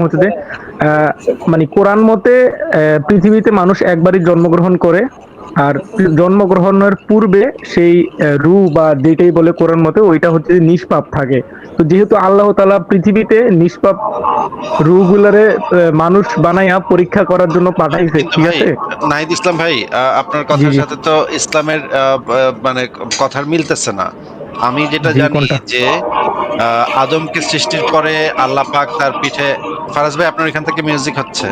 হচ্ছে যে আহ, মানে কোরআন মতে পৃথিবীতে মানুষ একবারই জন্মগ্রহণ করে। আর জন্মগ্রহণের পূর্বে সেই রু বা যেটাই বলে কোরআন মতে ওইটা হচ্ছে যে নিষ্পাপ থাকে। তো যেহেতু আল্লাহ তাআলা পৃথিবীতে নিষ্পাপ রু গুলারে মানুষ বানাইয়া পরীক্ষা করার জন্য পাঠাইছে, কিন্তু ঠিক ভাই, আছে। নাহিদ ইসলাম ভাই, আপনার জি কথার জি। সাথে তো ইসলামের মানে কথার মিলতেছে না। আমি যেটা জি জানি কোনটা? যে আদমকে সৃষ্টির পরে আল্লাহ পাক তার পিঠে, ফারাজ ভাই আপনার এখান থেকে মিউজিক হচ্ছে।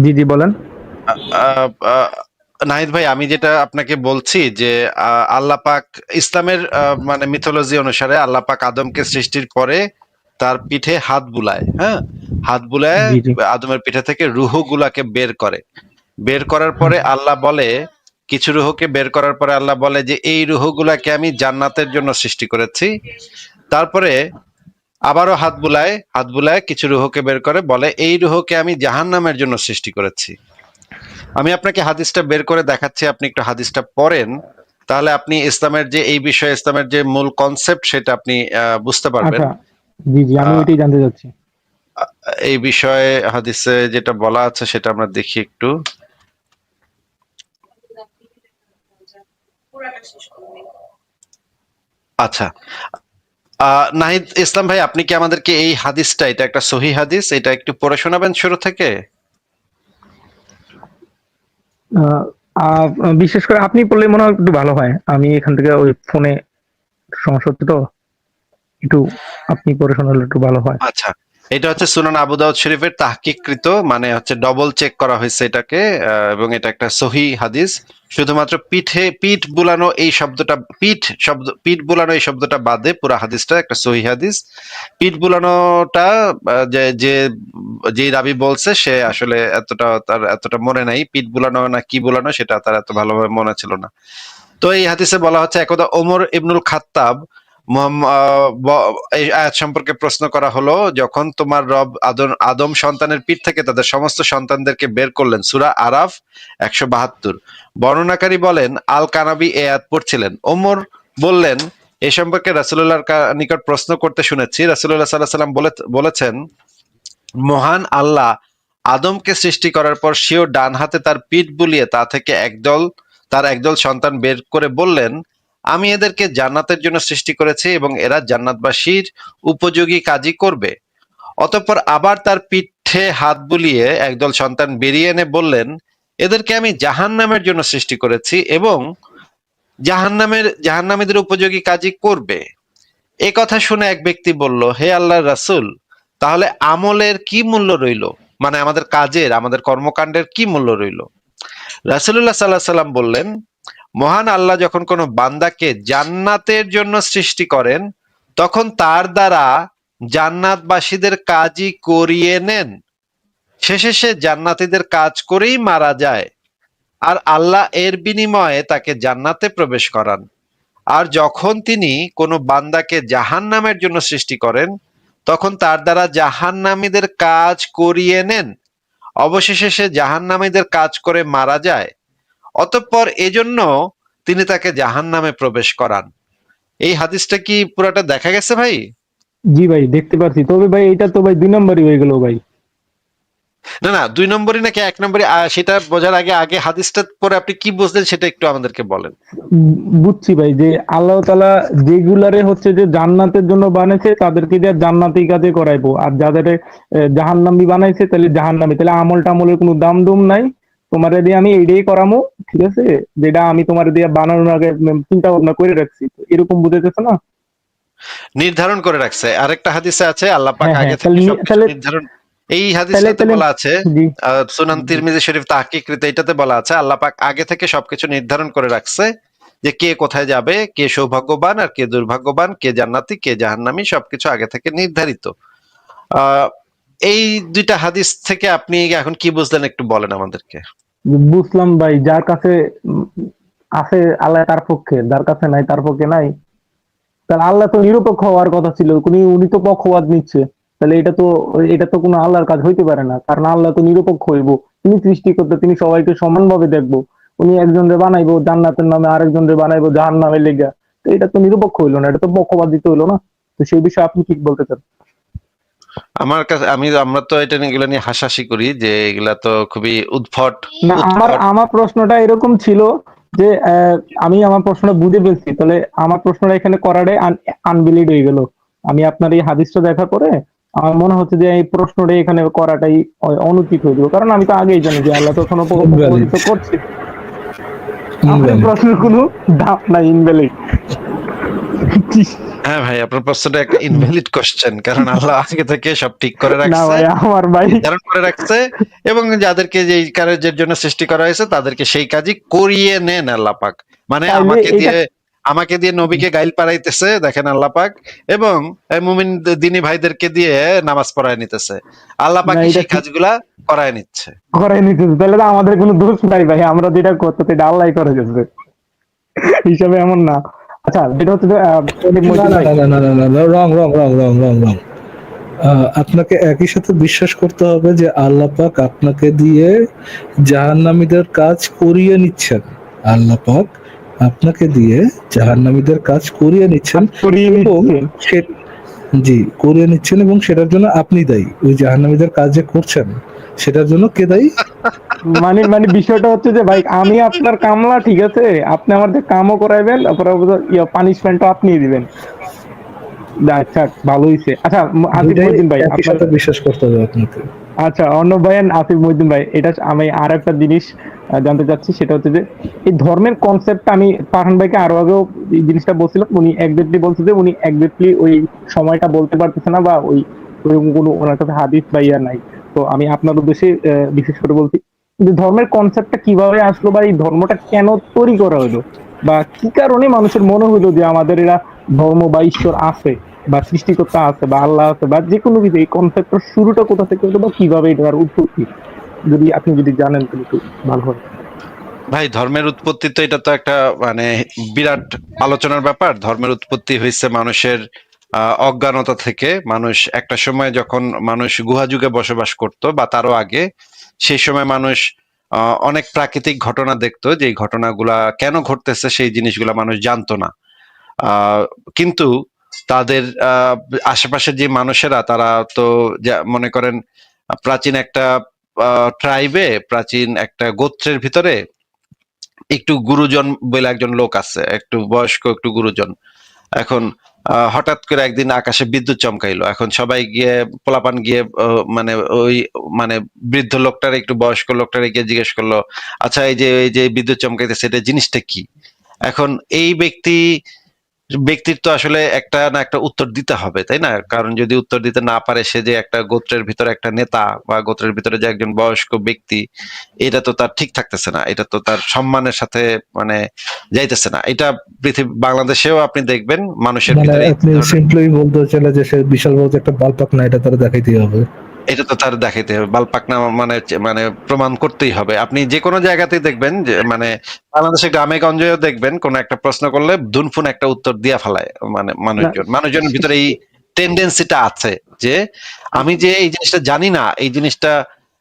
জি জি বলেন। আহ, আহ, নাহিদ ভাই, আমি যেটা আপনাকে বলছি যে আল্লাহ পাক ইসলামের মানে মিথোলজি অনুসারে আল্লাহ পাক আদমকে সৃষ্টির পরে তার পিঠে হাত বুলায়, হ্যাঁ, হাত বুলায় জি জি। আদমের পিঠে থেকে রুহু গুলাকে বের করে। বের করার হুম, পরে আল্লাহ বলে, কিছু রুহকে বের করার পরে আল্লাহ বলে যে এই রুহগুলাকে আমি জান্নাতের জন্য সৃষ্টি করেছি। তারপরে আবারও হাত বুলায় কিছু রুহকে বের করে বলে এই রুহকে আমি জাহান্নামের জন্য সৃষ্টি করেছি। আমি আপনাকে হাদিসটা বের করে দেখাচ্ছি, আপনি একটু হাদিসটা পড়েন, তাহলে আপনি ইসলামের যে এই বিষয়ে ইসলামের যে মূল কনসেপ্ট সেটা আপনি বুঝতে পারবেন। আচ্ছা। জি জি, আমি আহ, ওইটাই জানতে চাচ্ছি। এই বিষয়ে হাদিসে যেটা বলা আছে সেটা আমরা দেখি একটু। আচ্ছা, নাহিদ ইসলাম ভাই, আপনি কি আমাদেরকে এই হাদিসটা, এটা একটা সহি হাদিস, এটা একটু পড়ে শোনাবেন শুরু থেকে? আহ, আহ, বিশেষ করে আপনি বললে মনে হয় একটু ভালো হয়, আমি এখান থেকে ওই ফোনে সমস্যা হচ্ছে তো, একটু আপনি পড়ে শোনালে একটু ভালো হয়। আচ্ছা, এটা হচ্ছে সুনান আবু দাউদ শরীফের তাহকিককৃত, মানে হচ্ছে ডবল চেক করা হয়েছে এটাকে, এবং এটা একটা সহি হাদিস। শুধুমাত্র পিঠ বুলানো এই শব্দটা, পিঠ বুলানো এই শব্দটা বাদে পুরো হাদিসটা একটা সহি হাদিস। পিঠ বুলানোটা যে যে যে রাবি বলছে সে আসলে তার এতটা মনে নাই, পিঠ বুলানো না কি বুলানো সেটা তার এত ভালোভাবে মনে ছিল না। তো এই হাদিসে বলা হচ্ছে একদা ওমর ইবনুল খাত্তাব এই আয়াত সম্পর্কে প্রশ্ন করা হলো, যখন তোমার রব আদম সন্তানের পিঠ থেকে তাদের সমস্ত সন্তানদেরকে বের করলেন, সূরা আরাফ 172। বর্ণনাকারী বলেন আল কানাবী এই আয়াত পড়ছিলেন। ওমর বললেন, এ সম্পর্কে রাসূলুল্লাহর নিকট প্রশ্ন করতে শুনেছি। রাসূলুল্লাহ সাল্লাল্লাহু আলাইহি সাল্লাম বলেছেন, মহান আল্লাহ আদমকে সৃষ্টি করার পর স্বীয় ডান হাতে তার পিঠ বুলিয়ে তার একদল সন্তান বের করে বললেন, আমি এদেরকে জান্নাতের জন্য সৃষ্টি করেছি এবং এরা জান্নাতবাসীর উপযোগী কাজই করবে। অতঃপর আবার তার পিঠে হাত বুলিয়ে একদল সন্তান বেরিয়ে এনে বললেন, এদেরকে আমি জাহান্নামের জন্য সৃষ্টি করেছি এবং জাহান্নামীদের উপযোগী কাজই করবে। এ কথা শুনে এক ব্যক্তি বলল, হে আল্লাহর রাসূল, তাহলে আমলের কি মূল্য রইল? মানে আমাদের কাজের, আমাদের কর্মকাণ্ডের কি মূল্য রইল? রাসূলুল্লাহ সাল্লাল্লাহু আলাইহি সাল্লাম বললেন, মহান আল্লাহ যখন কোনো বান্দাকে জান্নাতের জন্য সৃষ্টি করেন তখন তার দ্বারা জান্নাতবাসীদের কাজই করিয়ে নেন। শেষে সে জান্নাতীদের কাজ করেই মারা যায়, আর আল্লাহ এর বিনিময়ে তাকে জান্নাতে প্রবেশ করান। আর যখন তিনি কোনো বান্দাকে জাহান্নামের জন্য সৃষ্টি করেন তখন তার দ্বারা জাহান্নামীদের কাজ করিয়ে নেন। অবশেষে সে জাহান্নামীদের কাজ করে মারা যায়, অতঃপর এজন্য তিনি তাকে জাহান্নামে প্রবেশ করান। এই হাদিসটা কি পুরাটা দেখা গেছে ভাই? জি ভাই, দেখতে পারছি, তবে ভাই এটা তো ভাই 2 নম্বরই হয়ে গেল ভাই। না না, 2 নম্বরই নাকি 1 নম্বরই, সেটা বোঝার আগে আগে হাদিসটা পরে আপনি কি বুঝলেন সেটা একটু আমাদেরকে বলেন। বুঝছি ভাই যে আল্লাহ তাআলা যেগুলারে হচ্ছে যে জান্নাতের জন্য বানাইছে তাদেরকে দিয়ে জান্নাতি কাজে করাইবো, আর যাদের জাহান্নামী বানাইছে তাহলে জাহান্নামী, তাহলে আমল টামলের কোনো দাম দুম নাই। তোমারে দিয়ে আমি এইটাই করামো, ঠিক আছে, যেটা আমি তোমার দিয়ে বানানোর আগে চিন্তা ভাবনা করে রাখছি, তো এরকম বুঝাইতেছে না? নির্ধারণ করে রাখছে, আরেকটা হাদিসে আছে আল্লাহ পাক হ্যাঁ হ্যাঁ, আগে থেকে সবকিছু নির্ধারণ। এই তাহলে হাদিসটাতে তাহলে বলা আছে, জি সুনান তিরমিজি শরীফ তাহকিকৃত, এটাতে বলা আছে আল্লাহ পাক আগে থেকে সবকিছু নির্ধারণ করে রাখছে, যে কে কোথায় যাবে, কে সৌভাগ্যবান আর কে দুর্ভাগ্যবান, কে জান্নাতি কে জাহান্নামী, সবকিছু আগে থেকে নির্ধারিত। আহ এই দুইটা হাদিস থেকে আপনি এখন কি বুঝলেন একটু বলেন আমাদেরকে। বুঝলাম ভাই, যার কাছে আছে আল্লাহ তার পক্ষে, যার কাছে নাই তার পক্ষে নাই। তাহলে আল্লাহ তো নিরপেক্ষ হওয়ার কথা ছিল, উনি তো পক্ষপাত নিচ্ছে। তাহলে এটা তো কোনো আল্লাহর কাজ হইতে পারে না, কারণ আল্লাহ তো নিরপেক্ষ হইব। তিনি সৃষ্টি করতে, তিনি সবাইকে সমানভাবে দেখবো। উনি একজনরে বানাইবো জান্নাতের নামে, আরেকজনরে বানাইবো জাহান্নামের লেগা। তো এটা তো নিরপেক্ষ হইলো না, এটা তো পক্ষপাত দিতে হইলো না। তো সেই বিষয়ে আপনি কি বলতে চান? আমার কাছে আমরা তো এটা নিয়ে এগুলা নিয়ে হাসাহাসি করি যে এগুলা তো খুবই উদ্ভট না, আমার উদ্ভট আমার প্রশ্নটা এরকম ছিল যে আমি আমার প্রশ্নটা বুঝে ফেলছি, তাহলে আমার প্রশ্নটা এখানে করাটাই আনভ্যালিড হয়ে গেল। আমি আপনার এই হাদিসটা দেখার পরে আমার মনে হচ্ছে যে এই প্রশ্নটা এখানে করাটাই অনুচিত হয়ে যাবে, কারণ আমি তো আগেই জানি যে আল্লাহ তো কোনো ইনভ্যালিড, পক্ষপাতিত্ব করছে। আমার এই ইনভ্যালিড। প্রশ্নের কোনো দাম নাই, ইনভ্যালিড। হ্যাঁ ভাই, আপনার প্রশ্নটা একটা ইনভ্যালিড কোশ্চেন, কারণ আল্লাহ আগে থেকে সব ঠিক করে না রাখছে, ভাই, আমার ভাই নির্ধারণ করে রাখছে, এবং যাদেরকে যে কাজের জন্য সৃষ্টি করা হয়েছে তাদেরকে সেই কাজই করিয়ে নেন আল্লাহ পাক। মানে তাইলে এটা আমাকে দিয়ে নবীকে গাইল পাড়াইতেছে দেখেন আল্লাহ পাক, এবং এই মুমিন দিনী ভাইদেরকে দিয়ে নামাজ পড়ায় নিতেছে, আল্লাহ না, পাকই এটা সেই কাজগুলা করায় নিচ্ছে। করাই নিতেছে, তাহলে তো আমাদের কোনো দোষ নাই ভাই, আমরা যেটা করতে সেটা আল্লাহ করে গেছে হিসাবে, এমন না। আচ্ছা, যেটা হচ্ছে যে না মজিদ না ভাই, না না না না না না, রং রং রং রং রং রং। আপনাকে একই সাথে বিশ্বাস করতে হবে যে আল্লাহ পাক আপনাকে দিয়ে জাহান্নামীদের কাজ করিয়ে নিচ্ছেন। আল্লাহ পাক আপনাকে দিয়ে জাহান্নামীদের কাজ করিয়ে নিচ্ছেন, করিয়ে এবং নিচ্ছে। সে জি করিয়ে নিচ্ছেন, এবং সেটার জন্য আপনি দায়ী। ওই জাহান্নামীদের কাজ যে করছেন সেটার জন্য কে দায়ী? মানে মানে বিষয়টা হচ্ছে যে ভাই, আমি আপনার কামলা, ঠিক আছে, আপনি আমার যে কামও করাইবেন, তারপরে পানিশমেন্টও আপনি দিবেন। আচ্ছা, ভালো হইছে। আচ্ছা, আসিফ দুইটাই মহিউদ্দিন ভাই একই আপনার, সাথে বিশ্বাস করতে হবে আপনাকে। আচ্ছা, অর্ণব ভাই and আসিফ মহিউদ্দিন ভাই, এটা আমি আর একটা জিনিস জানতে চাচ্ছি, সেটা হচ্ছে যে এই ধর্মের কনসেপ্টটা আমি ফারহান ভাইকে আরো আগেও এই জিনিসটা বলছিলাম, উনি এক্স্যাক্টলি বলছে যে উনি এক্স্যাক্টলি ওই সময়টা বলতে পারতেছে না, বা ওইরকম কোনো ওনার কাছে হাদিস বা ইয়া নাই। তো আমি আপনার উদ্দেশ্যে বিশেষ করে বলছি যে ধর্মের কনসেপ্টটা কিভাবে আসলো, বা এই ধর্মটা কেন তৈরি করা হলো, বা কি কারণে মানুষের মনে হলো যে আমাদের এরা ধর্ম বা ঈশ্বর আছে, বা সৃষ্টিকর্তা আছে, বা আল্লাহ আছে, বা যে কোনো কিছু, এই কনসেপ্টের শুরুটা কোথা থেকে হলো, বা কিভাবে এটার উৎপত্তি, যদি আপনি জানেন তাহলে একটু ভালো হয়। ভাই, ধর্মের উৎপত্তি তো এটা তো একটা মানে বিরাট আলোচনার ব্যাপার। ধর্মের উৎপত্তি হয়েছে মানুষের অজ্ঞানতা থেকে। মানুষ একটা সময় যখন মানুষ গুহা যুগে বসবাস করত বা তারও আগে, সেই সময় মানুষ অনেক প্রাকৃতিক ঘটনা দেখতো, যে এই ঘটনাগুলা কেন ঘটতেছে সেই জিনিসগুলা মানুষ জানতো না। আহ, কিন্তু তাদের আশেপাশের যে মানুষেরা, তারা তো মনে করেন প্রাচীন একটা ট্রাইবে, প্রাচীন একটা গোত্রের ভিতরে একটু গুরুজন বলে একজন লোক আছে, একটু বয়স্ক, একটু গুরুজন। এখন হঠাৎ করে একদিন আকাশে বিদ্যুৎ চমকাইলো। এখন সবাই গিয়ে, পোলাপান গিয়ে মানে ওই মানে বৃদ্ধ লোকটার, একটু বয়স্ক লোকটারে গিয়ে জিজ্ঞেস করলো, আচ্ছা এই যে বিদ্যুৎ চমকাইতেছে, এটা জিনিসটা কি? এখন এই ব্যক্তির তো আসলে একটা না একটা উত্তর দিতে হবে, তাই না? কারণ যদি উত্তর দিতে না পারে, সে যে একটা গোত্রের ভিতরে একটা নেতা, বা গোত্রের ভিতরে যে একজন বয়স্ক ব্যক্তি, এটা তো তার ঠিক থাকতেছে না, এটা তো তার সম্মানের সাথে মানে যাইতেছে না। এটা বাংলাদেশেও আপনি দেখবেন মানুষের মানে ভিতরে এই আপনি ধরনের, সিম্পলি বলতে চাইলে যে সে বিশাল বড় একটা বালপাক না, এটা তারা দেখাইতেই হবে। এটা তো তার দেখাইতে হবে, বালপাকনা মানে মানে প্রমাণ করতেই হবে। আপনি যে কোনো জায়গাতেই দেখবেন যে মানে বাংলাদেশের গ্রামে গঞ্জেও দেখবেন, কোন একটা প্রশ্ন করলে দুনফুন একটা উত্তর দিয়া ফেলায়। মানে না, মানুষজনের ভিতরে এই টেন্ডেন্সিটা আছে যে আমি যে এই জিনিসটা জানি না, এই জিনিসটা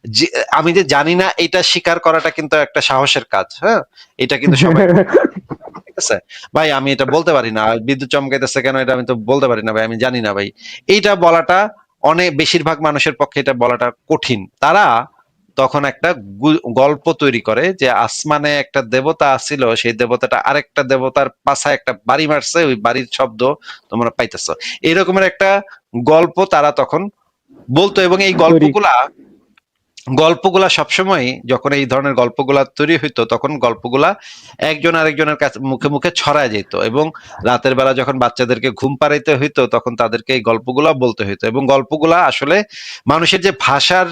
যে আমি যে জানি না, এটা স্বীকার করাটা কিন্তু একটা সাহসের কাজ। হ্যাঁ, এটা কিন্তু সবাই করে না, ঠিক আছে ভাই? আমি এটা বলতে পারি না, বিদ্যুৎ চমকাইতেছে কেন, এটা আমি তো বলতে পারি না ভাই, আমি জানি না ভাই। এইটা বলাটা অনেক, বেশিরভাগ মানুষের পক্ষে এটা বলাটা কঠিন। তারা তখন একটা গল্প তৈরি করে যে আসমানে একটা দেবতা আসিল, সেই দেবতাটা আরেকটা দেবতার পাছায় একটা বাড়ি মারছে, ওই বাড়ির শব্দ তোমরা পাইতেছ, এরকমের একটা গল্প তারা তখন বলতো। এবং এই তৈরি। গল্পগুলা সবসময়, যখন এই ধরনের গল্পগুলা তৈরি হইতো, তখন গল্পগুলা একজন আরেকজনের কাছে মুখে মুখে ছড়ায় যেত, এবং রাতের বেলা যখন বাচ্চাদেরকে ঘুম পাড়াইতে হইতো, তখন তাদেরকে এই গল্পগুলা বলতে হইতো। এবং গল্পগুলা আসলে মানুষের যে ভাষার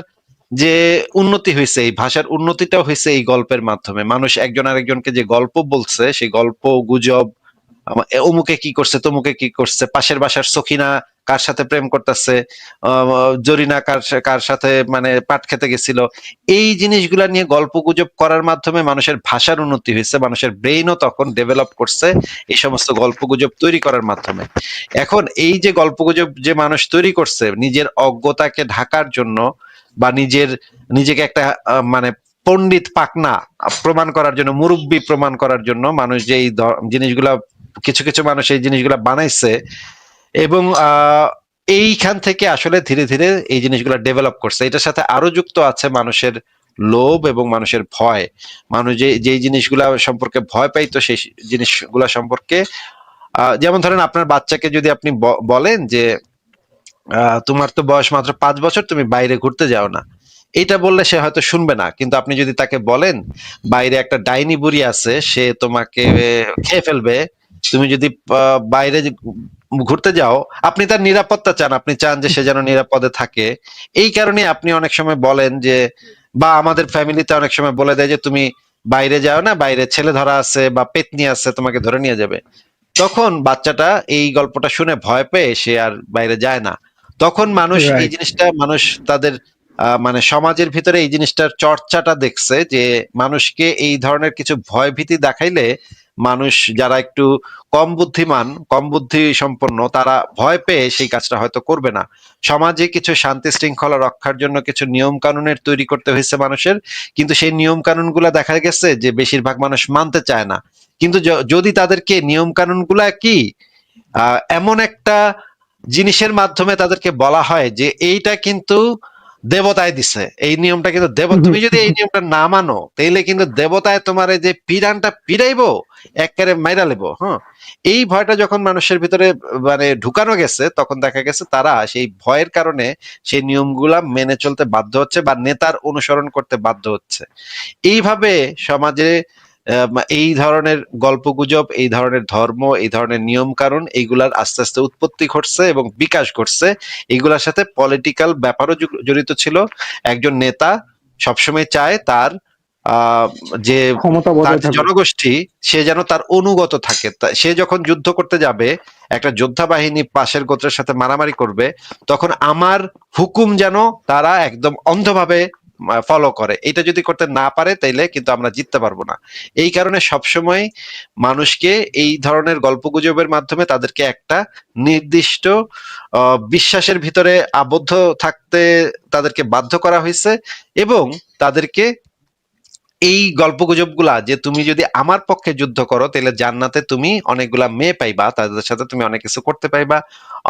যে উন্নতি হয়েছে, এই ভাষার উন্নতিটাও হয়েছে এই গল্পের মাধ্যমে। মানুষ একজন আরেকজনকে যে গল্প বলছে, সেই গল্প গুজব, অমুকে কি করছে, তমুকে কি করছে, পাশের বাসার সখিনা কার সাথে প্রেম করতেছে, জরিনা কার সাথে মানে পাট খেতে গেছিল, এই জিনিসগুলা নিয়ে গল্প গুজব করার মাধ্যমে মানুষের ভাষার উন্নতি হয়েছে, মানুষের ব্রেইনও তখন ডেভেলপ করছে এই সমস্ত গল্প গুজব তৈরি করার মাধ্যমে। এখন এই যে গল্প গুজব যে মানুষ তৈরি করছে নিজের অজ্ঞতাকে ঢাকার জন্য, বা নিজেকে একটা মানে পণ্ডিত পাকনা প্রমাণ করার জন্য, মুরব্বী প্রমাণ করার জন্য, মানুষ যে এই জিনিসগুলা, কিছু কিছু মানুষ এই জিনিসগুলা বানাইছে। এবং এইখান থেকে আসলে ধীরে ধীরে এই জিনিসগুলো ডেভেলপ করছে। এটার সাথে আরো যুক্ত আছে মানুষের লোভ এবং মানুষের ভয়। মানুষ যে জিনিসগুলা সম্পর্কে ভয় পাইতো সেই জিনিসগুলা সম্পর্কে, যেমন ধরেন আপনার বাচ্চাকে যদি আপনি বলেন যে তোমার তো বয়স মাত্র 5 বছর, তুমি বাইরে ঘুরতে যাও না, এইটা বললে সে হয়তো শুনবে না। কিন্তু আপনি যদি তাকে বলেন বাইরে একটা ডাইনি বুড়ি আছে, সে তোমাকে খেয়ে ফেলবে, তুমি যদি বাইরে ঘুরতে যাও, আপনি তার নিরাপত্তা চান, আপনি চান যে সে যেন নিরাপদে থাকে। এই কারণে আপনি অনেক সময় বলেন যে, বা আমাদের ফ্যামিলিতে অনেক সময় বলে দেয় যে তুমি বাইরে যাও না, বাইরে ছেলে ধরা আছে বা পেতনি আছে, তোমাকে ধরে নিয়ে যাবে। তখন বাচ্চাটা এই গল্পটা শুনে ভয় পেয়ে সে আর বাইরে যায় না। তখন মানুষ এই রাইট। জিনিসটা, মানুষ তাদের মানে সমাজের ভিতরে এই জিনিসটার চর্চাটা দেখছে যে মানুষকে এই ধরনের কিছু ভয় ভীতি দেখাইলে মানুষ যারা একটু কম বুদ্ধিমান, কম বুদ্ধি সম্পন্ন, তারা ভয় পেয়ে সেই কাজটা হয়তো করবে না। সমাজে কিছু শান্তি শৃঙ্খলা রক্ষার জন্য কিছু নিয়ম কানুনের তৈরি করতে হয়েছে মানুষের, কিন্তু সেই নিয়ম কানুনগুলা দেখা গেছে যে বেশিরভাগ মানুষ মানতে চায় না। কিন্তু যদি তাদেরকে নিয়ম কানুনগুলা কি এমন একটা জিনিসের মাধ্যমে তাদেরকে বলা হয় যে এইটা কিন্তু দেবতায় দিছে, এই নিয়মটা কিন্তু তুমি যদি এই নিয়মটা না মানো তাইলে কিন্তু দেবতায় তোমার এই যে পিরানটা পিরাইবো, একেবারে মাইরা লেবো। হ্যাঁ, এই ভয়টা যখন মানুষের ভিতরে মানে ঢুকানো গেছে, তখন দেখা গেছে তারা সেই ভয়ের কারণে সেই নিয়মগুলা মেনে চলতে বাধ্য হচ্ছে বা নেতার অনুসরণ করতে বাধ্য হচ্ছে। এইভাবে সমাজে এই ধরনের গল্পগুজব, এই ধরনের ধর্ম, এই ধরনের নিয়ম কানুন, এইগুলার আস্তে আস্তে উৎপত্তি ঘটছে এবং বিকাশ ঘটছে। এইগুলার সাথে পলিটিক্যাল ব্যাপারও জড়িত ছিল। একজন নেতা সবসময় চায় তার যে ক্ষমতা তার বজায় যে থাকুক। জনগোষ্ঠী, সে যেন তার অনুগত থাকে। সে যখন যুদ্ধ করতে যাবে, একটা যোদ্ধা বাহিনী পাশের গোত্রের সাথে মারামারি করবে, তখন আমার হুকুম যেন তারা একদম অন্ধভাবে ফলো করে। এটা যদি করতে না পারে তাইলে কিন্তু আমরা জিততে পারবো না। এই কারণে সবসময় মানুষকে এই ধরনের গল্পগুজবের মাধ্যমে তাদেরকে একটা নির্দিষ্ট বিশ্বাসের ভিতরে আবদ্ধ থাকতে তাদেরকে বাধ্য করা হয়েছে, এবং তাদেরকে এই গল্পগুজবগুলা যে তুমি যদি আমার পক্ষে যুদ্ধ করো তাহলে জান্নাতে তুমি অনেকগুলা মেয়ে পাইবা, তাদের সাথে তুমি অনেক কিছু করতে পাইবা,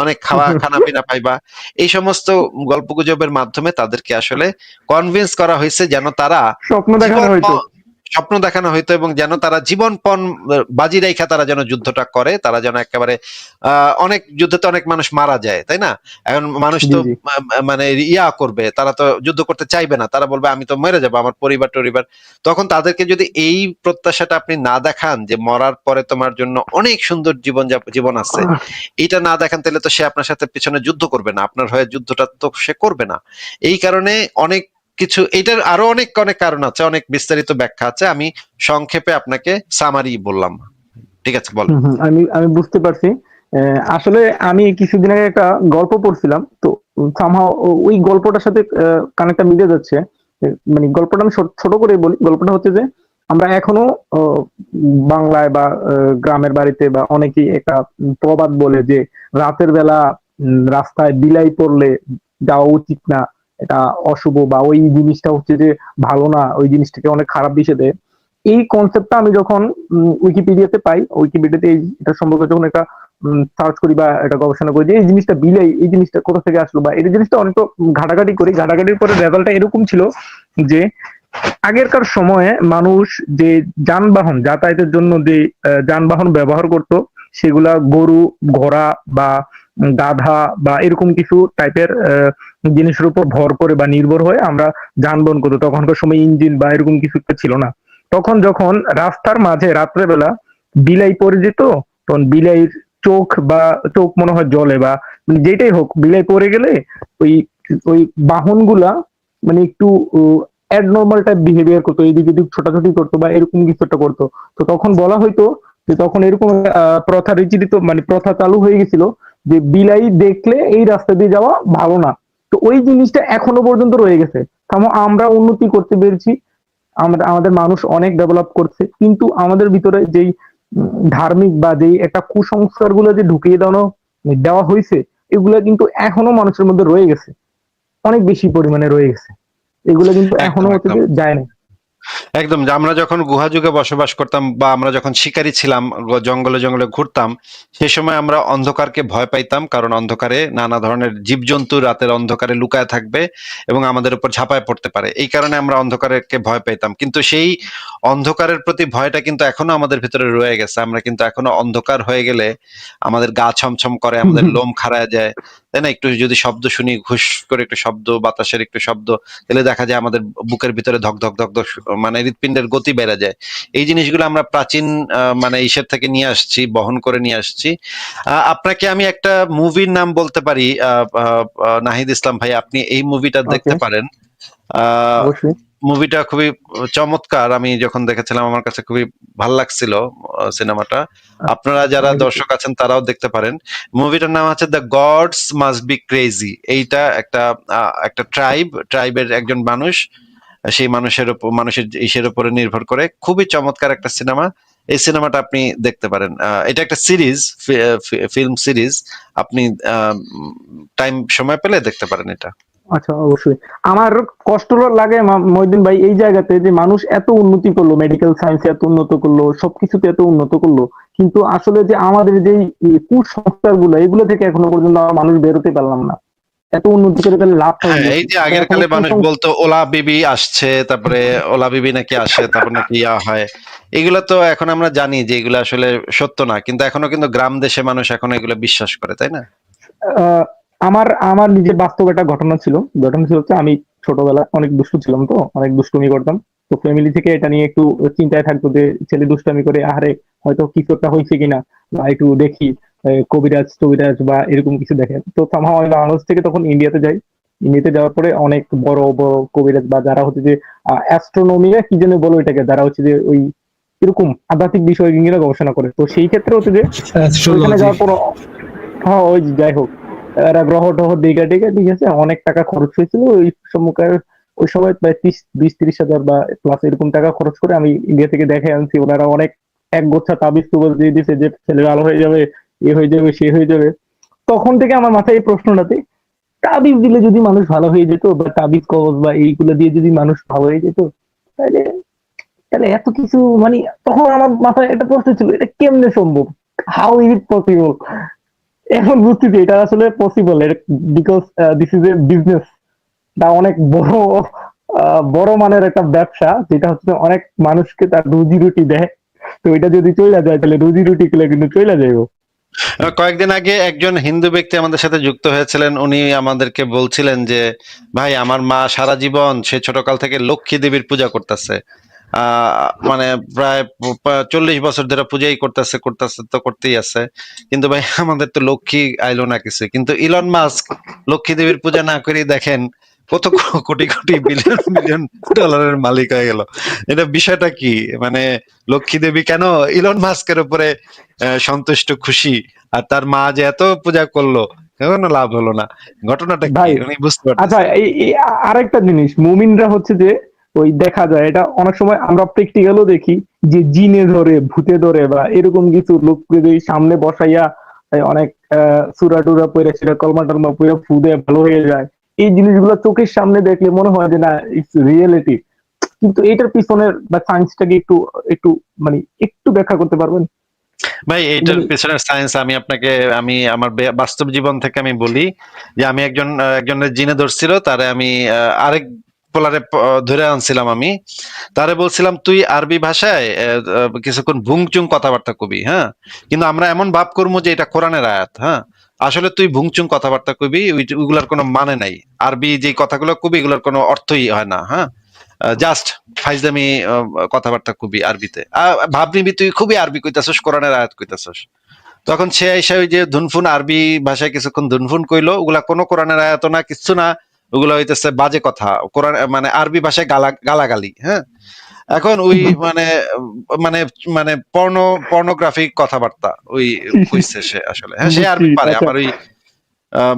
অনেক খানা পিনা পাইবা। এই সমস্ত গল্পগুজবের মাধ্যমে তাদেরকে আসলে কনভিন্স করা হয়েছে যেন তারা স্বপ্ন দেখানো জীবন হয়তো। স্বপ্ন দেখানো হইতো, এবং যেন তারা জীবনপণ বাজি রেখা তারা যেন যুদ্ধটা করে, তারা যেন একেবারে অনেক যুদ্ধে তো অনেক মানুষ মারা যায়, তাই না? এখন মানুষ জি তো জি। মানে ইয়া করবে, তারা তো যুদ্ধ করতে চাইবে না, তারা বলবে আমি তো মরে যাবো, আমার পরিবার টরিবার। তখন তাদেরকে যদি এই প্রত্যাশাটা আপনি না দেখান যে মরার পরে তোমার জন্য অনেক সুন্দর জীবন আছে, আহ, এটা না দেখান, তাহলে তো সে আপনার সাথে পিছনে যুদ্ধ করবে না, আপনার হয়ে যুদ্ধটা তো সে করবে না। এই কারণে অনেক কিছু, এটার আরো অনেক অনেক কারণ আছে, অনেক বিস্তারিত ব্যাখ্যা আছে, আমি সংক্ষেপে আপনাকে সামারি বললাম। ঠিক আছে, বলেন। আমি আমি বুঝতে পারছি। আসলে আমি কিছুদিন আগে একটা গল্প পড়ছিলাম, তো somehow ওই গল্পটার সাথে কানেক্টটা মিলে যাচ্ছে। মানে গল্পটা আমি ছোট করে বলি। গল্পটা হচ্ছে যে আমরা এখনো বাংলায় বা গ্রামের বাড়িতে বা অনেকেই একটা প্রবাদ বলে যে রাতের বেলা রাস্তায় বিলাই পড়লে যাওয়া উচিত না, এটা অশুভ, বা ওই জিনিসটা হচ্ছে যে ভালো না, ওই জিনিসটাকে অনেক খারাপ দিশে দেয়। এই কনসেপ্টটা আমি যখন উইকিপিডিয়াতে পাই, উইকিপিডিয়াতে এটা সম্পর্কে যখন একটা সার্চ করি বা একটা গবেষণা করি যে এই জিনিসটা বিলাই, এই জিনিসটা কোথা থেকে আসলো, বা এই জিনিসটা অনেক ঘাটাঘাটি করি। ঘাটাঘাটির পরে রেজাল্টটা এরকম ছিল যে আগেরকার সময়ে মানুষ যে যানবাহন যাতায়াতের জন্য যে যানবাহন ব্যবহার করত, সেগুলা গরু, ঘোড়া বা গাধা বা এরকম কিছু টাইপের জিনিসের উপর ভর করে বা নির্ভর হয়ে আমরা যানবাহন করতো। তখনকার সময় ইঞ্জিন বা এরকম কিছু একটা ছিল না। তখন যখন রাস্তার মাঝে রাত্রেবেলা বিলাই পড়ে যেত, তখন বিলাইয়ের চোখ বা চোখ মনে হয় জলে, বা যেটাই হোক, বিলাই পড়ে গেলে ওই ওই বাহনগুলা মানে একটু অ্যাবনর্মাল টাইপ বিহেভিয়ার করতো, এদিক এদিক ছোটাছুটি করতো বা এরকম কিছু একটা করতো। তো তখন বলা হয়তো যে তখন এরকম প্রথা রীতিনীতি মানে প্রথা চালু হয়ে গেছিল যে বিলাই দেখলে এই রাস্তা দিয়ে যাওয়া ভালো না। তো ওই জিনিসটা এখনো পর্যন্ত রয়ে গেছে। আমরা উন্নতি করতে পেরেছি, আমরা আমাদের মানুষ অনেক ডেভেলপ করছে, কিন্তু আমাদের ভিতরে যেই ধার্মিক বা যেই একটা কুসংস্কার গুলো যে ঢুকিয়ে দেওয়া হয়েছে, এগুলা কিন্তু এখনো মানুষের মধ্যে রয়ে গেছে, অনেক বেশি পরিমাণে রয়ে গেছে। এগুলো কিন্তু এখনো একদম হচ্ছে একদম যে যায় না। একদম, যে আমরা যখন গুহা যুগে বসবাস করতাম বা আমরা যখন শিকারী ছিলাম, জঙ্গলে জঙ্গলে ঘুরতাম, সেই সময় আমরা অন্ধকারকে ভয় পাইতাম, কারণ অন্ধকারে নানা ধরনের জীবজন্তু রাতের অন্ধকারে লুকায় থাকবে এবং আমাদের উপর ঝাঁপায় পড়তে পারে। এই কারণে আমরা অন্ধকারকে ভয় পাইতাম, কিন্তু সেই অন্ধকারের প্রতি ভয়টা কিন্তু এখনো আমাদের ভিতরে রয়ে গেছে। আমরা কিন্তু এখনো অন্ধকার হয়ে গেলে আমাদের গা ছমছম করে, আমাদের লোম খাড়ায় যায়, তাই না? একটু যদি শব্দ শুনি, ঘুষ করে একটু শব্দ, বাতাসের একটু শব্দ, তাহলে দেখা যায় আমাদের বুকের ভিতরে ধক ধক ধক ধক, মানে হৃৎপিণ্ডের গতি বেড়ে যায়। এই জিনিসগুলো আমরা প্রাচীন মানে ইসের থেকে নিয়ে আসছি, বহন করে নিয়ে আসছি। আপনাকে আমি একটা মুভির নাম বলতে পারি, নাহিদ ইসলাম ভাই, আপনি এই মুভিটা ওকে, দেখতে পারেন। আহ অবশ্যই। মুভিটা খুবই চমৎকার, আমি যখন দেখেছিলাম আমার কাছে খুবই ভালো লাগছিল সিনেমাটা। আপনারা যারা আমি দর্শক আছেন তারাও দেখতে পারেন। মুভিটার নাম হচ্ছে The Gods Must Be Crazy. এইটা একটা একটা ট্রাইবের একজন মানুষ, সেই মানুষের ইসের উপরে নির্ভর করে, খুবই চমৎকার একটা সিনেমা। এই সিনেমাটা আপনি দেখতে পারেন। এটা একটা সিরিজ, ফিল্ম সিরিজ। আপনি টাইম সময় পেলে দেখতে পারেন এটা। আচ্ছা, অবশ্যই। আমার কষ্ট লাগে মইদিন ভাই, এই জায়গাতে যে মানুষ এত উন্নতি করলো, মেডিকেল সায়েন্স এত উন্নত করলো, সবকিছুতে এত উন্নত করলো, কিন্তু আসলে যে আমাদের যে কুসংস্কার গুলো, এগুলো থেকে এখনো পর্যন্ত মানুষ বেরোতে পারলাম না। এত উন্নতি করে তাহলে লাভটা হ্যাঁ, হলো এই কি? যে আমরা আগের এখনো কালে মানুষ বলতো ওলা বিবি আসছে, তারপরে ওলা বিবি নাকি আসে, তারপর নাকি ইয়া হয়। এগুলা তো এখন আমরা জানি যে এগুলো আসলে সত্য না, কিন্তু এখনো কিন্তু গ্রাম দেশে মানুষ এখনো এগুলো বিশ্বাস করে, তাই না? আহ, আমার আমার নিজের বাস্তব একটা ঘটনা ছিল। ঘটনা ছিল হচ্ছে, আমি ছোটবেলায় অনেক দুষ্টু ছিলাম, তো অনেক দুষ্টুমি করতাম। তো ফ্যামিলি থেকে এটা নিয়ে একটু চিন্তায় থাকতো যে ছেলে দুষ্টামি করে, আহারে হয়তো কিছু একটা হয়েছে কিনা, বা একটু দেখি কবিরাজ টবিরাজ বা এরকম কিছু দেখে। তো সামহাও আমি বাংলাদেশ থেকে তখন ইন্ডিয়াতে যাই। ইন্ডিয়াতে যাওয়ার পরে অনেক বড় বড় কবিরাজ বা যারা হচ্ছে যে অ্যাস্ট্রোনমি কি যেন বলো এটাকে, যারা হচ্ছে যে ওই এরকম আধ্যাত্মিক বিষয় নিয়ে গবেষণা করে, তো সেই ক্ষেত্রে হচ্ছে যে ওইখানে অ্যাস্ট্রোলজি। যাওয়ার পর, হ্যাঁ ওই যাই হোক, এরা গ্রহ টহ দিকে টিকে, ঠিক আছে, অনেক টাকা খরচ হয়েছিল ওই সম্মুখের। ওই সময় প্রায় 20-30 হাজার বা প্লাস এরকম টাকা খরচ করে আমি ইন্ডিয়া থেকে দেখে আনছি। ওনারা অনেক এক গোছা তাবিজ তুবিজ দিয়ে দিছে যে ছেলে ভালো হয়ে যাবে, এ হয়ে যাবে, সে হয়ে যাবে। তখন থেকে আমার মাথায় এই প্রশ্নটাতে, তাবিজ দিলে যদি মানুষ ভালো হয়ে যেত, বা তাবিজ কবজ বা এইগুলো দিয়ে যদি মানুষ ভালো হয়ে যেত, তাহলে তাহলে এত কিছু মানে, তখন আমার মাথায় একটা প্রশ্ন ছিল, এটা কেমনে সম্ভব? How is it possible? এখন বুঝতেছি এটা আসলে possible, because this is a business, এটা অনেক বড় বড় মানের একটা ব্যবসা, যেটা হচ্ছে অনেক মানুষকে তার রুজি রুটি দেয়। তো এটা যদি চলে যায় তাহলে রুজি রুটি গুলো কিন্তু চলে যাইবো। কয়েকদিন আগে একজন হিন্দু ব্যক্তি আমাদের সাথে যুক্ত হয়েছিলেন, উনি আমাদেরকে বলছিলেন যে ভাই, আমার মা সারা জীবন, সে ছোটকাল থেকে লক্ষ্মী দেবীর পূজা করতেছে, মানে প্রায় 40 বছর ধরে পূজাই করতেছে করতেছে, তো করতেই আছে, কিন্তু ভাই আমাদের তো লক্ষ্মী আইলো না কিছু। কিন্তু ইলন মাস্ক লক্ষ্মী দেবীর পূজা না করেই দেখেন কত কোটি কোটি বিলিয়ন বিলিয়ন ডলারের মালিক হয়ে গেল। এটা বিষয়টা কি? মানে লক্ষ্মী দেবী কেন ইলন মাস্কের উপরে সন্তুষ্ট, খুশি, আর তার মা যে এত পূজা করলো, কোনো লাভ হলো না। ঘটনাটা কি ভাই, উনি বুঝতে আচ্ছা, পারতেছেন? এই আরেকটা জিনিস, মুমিনরা হচ্ছে যে ওই দেখা যায়, এটা অনেক সময় আমরা প্র্যাকটিক্যালও দেখি, যে জিনে ধরে, ভূতে ধরে, বা এরকম কিছু লোককে যদি সামনে বসাইয়া অনেক সুরা টুরা পড়ে, সেটা কলমা টলমা পড়ে ফু দিয়ে ভালো হয়ে যায়। এই জিনিসগুলো চোখের সামনে দেখলে মনে হয় যে না, ইটস রিয়েলিটি। কিন্তু এটার পিছনের বা সায়েন্সটাকে একটু একটু মানে একটু ব্যাখ্যা করতে পারবেন? ভাই, এইটার মানে পেছনের সায়েন্স আমি আপনাকে, আমি আমার বাস্তব জীবন থেকে আমি বলি যে আমি একজনের জিনে ধরছিল, তারে আমি আরেক পোলারে ধরে আনছিলাম। আমি তারে বলছিলাম, তুই আরবি ভাষায় কিছুক্ষণ ভুংচুং কথাবার্তা কবি, হ্যাঁ, কিন্তু আমরা এমন ভাব করবো যে এটা কোরআনের আয়াত, হ্যাঁ, আসলে তুই ভুংচুং কথাবার্তা কবি, ওইগুলার কোনো মানে নাই। আরবি যে কথাগুলো কবি এগুলোর কোনো অর্থই হয় না, হ্যাঁ, জাস্ট ফাইজলামি কথাবার্তা কবি আরবিতে। ভাবনিবি তুই খুবই আরবি কইতাছস, কোরআনের আয়াত কইতাছস। তখন সে এসে ওই যে ধুনফুন আরবি ভাষায় কিছুক্ষণ ধুনফুন কইলো, ওগুলা কোনো কোরআনের আয়াত না, কিচ্ছু না, ওগুলা হইতেছে বাজে কথা, কোরআন মানে আরবি ভাষায় গালাগালি, হ্যাঁ। এখন ওই মানে মানে মানে পর্নোগ্রাফিক কথাবার্তা ওই কইছে সে আসলে, হ্যাঁ, সে বুঝছি। আরবি পারে। আচ্ছা, আমার ওই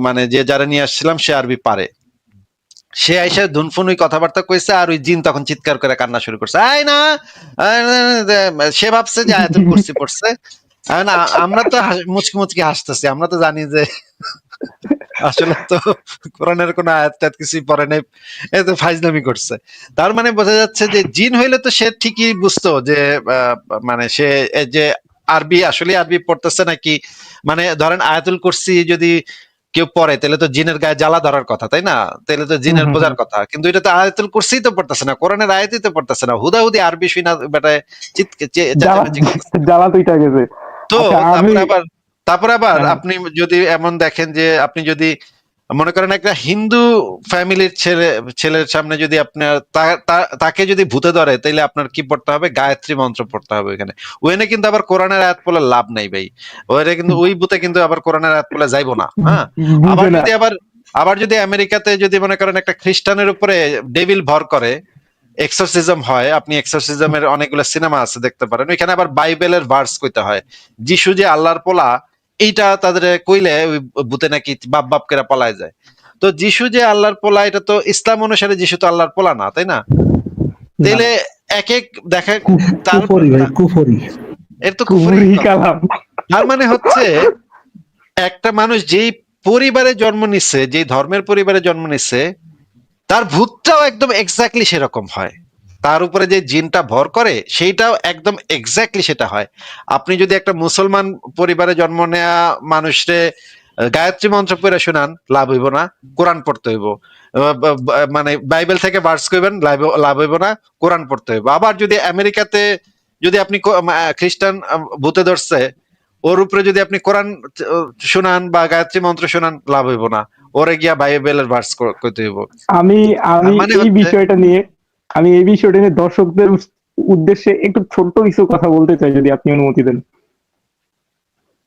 মানে যে যারা নিয়ে আসছিলাম সে আরবি পারে। সে আইসা ধুনফুন ওই কথাবার্তা কইছে, আর ওই জিন তখন চিৎকার করে কান্না শুরু করছে, আয় না, আয় না, সে ভাবছে যে আয়াতুল কুরসি পড়ছে। না, আমরা তো মুচকি মুচকি হাসতেছি, আমরা তো জানি যে আসলে তো কোরআনের কোন আয়াত টায়াত কিছুই পড়ে নাই, এ তো ফাইজলামি করছে। তার মানে বোঝা যাচ্ছে যে জিন হইলে তো সে ঠিকই বুঝতো যে আহ, মানে সে এই যে আরবি আসলে আরবি পড়তেছে নাকি, মানে ধরেন আয়াতুল কুরসি যদি কেউ পড়ে তাহলে তো জিনের গায়ে জ্বালা ধরার কথা, তাই না? তাহলে তো হুম জিনের হুম বোঝার হুম। কথা, কিন্তু এটা তো আয়াতুল কুরসি তো পড়তেছে না, কোরআনের আয়াতই তো পড়তেছে না, হুদাহুদি আরবি শুই না বেটায় জ্বালা চেঁচামেচি করতেছে। জ্বালা দুইটা গেছে। তো আচ্ছা আমি তারপর আবার হ্যাঁ, আপনি যদি এমন দেখেন যে আপনি যদি মনে করেন একটা হিন্দু ফ্যামিলির ছেলের সামনে যদি আপনার তাকে যদি ভূতে ধরে তাহলে আপনার কি পড়তে হবে? গায়ত্রী মন্ত্র পড়তে হবে ওখানে। ওখানে কিন্তু আবার কোরআনের আয়াত পড়লে লাভ নাই ভাই। ওখানে কিন্তু ওই ভূতে কিন্তু আবার কোরআনের আয়াত পড়লে যাইবো না, হ্যাঁ। আবার বুঝে না। যদি আবার আবার যদি আমেরিকাতে যদি মনে করেন একটা খ্রিস্টানের উপরে ডেভিল ভর করে, এক্সোরসিজম হয়, আপনি এক্সোরসিজমের অনেকগুলো সিনেমা আছে, দেখতে পারেন। ওইখানে আবার বাইবেলের ভার্স কইতে হয়, যিশু যে আল্লাহর পোলা, এইটা তাদের কইলে ওই ভূতে নাকি বাপ বাপ করে পালায় যায়। তো যিশু যে আল্লাহর পোলা, এটা তো ইসলাম অনুসারে যিশু তো আল্লাহর পোলা না, তাই না? না তাইলে না, এক এক দেখা তার কুফরি ভাই, কুফরি। এর তো কুফরি কুবরি কথা। কালাম। তার মানে হচ্ছে একটা মানুষ যেই পরিবারে জন্ম নিচ্ছে, যেই ধর্মের পরিবারে জন্ম নিচ্ছে, তার ভূতটাও একদম এক্স্যাক্টলি সেরকম হয়। তার উপরে যে জিনটা ভর করে সেইটাও একদম এক্স্যাক্টলি সেটা হয়। আপনি যদি একটা মুসলমান পরিবারে জন্ম নেয়া মানুষরে গায়ত্রী মন্ত্র পড়ে শোনান, লাভ হইব না, কোরআন পড়তে হইব। মানে বাইবেল থেকে ভার্স কইবেন, লাভ হইব না, কোরআন পড়তে হইব। আবার যদি আমেরিকাতে যদি আপনি খ্রিস্টান ভূতে ধরছে, ওর উপরে যদি আপনি কোরআন শোনান বা গায়ত্রী মন্ত্র শোনান, লাভ হইব না, ওরে গিয়া বাইবেলের ভার্স কইতে হইব। আমি আমি তার মানে এই হচ্ছে বিষয়টা নিয়ে আমি এই বিষয়টা নিয়ে দর্শকদের উদ্দেশ্যে একটু ছোট্ট কিছু কথা বলতে চাই, যদি আপনি অনুমতি দেন।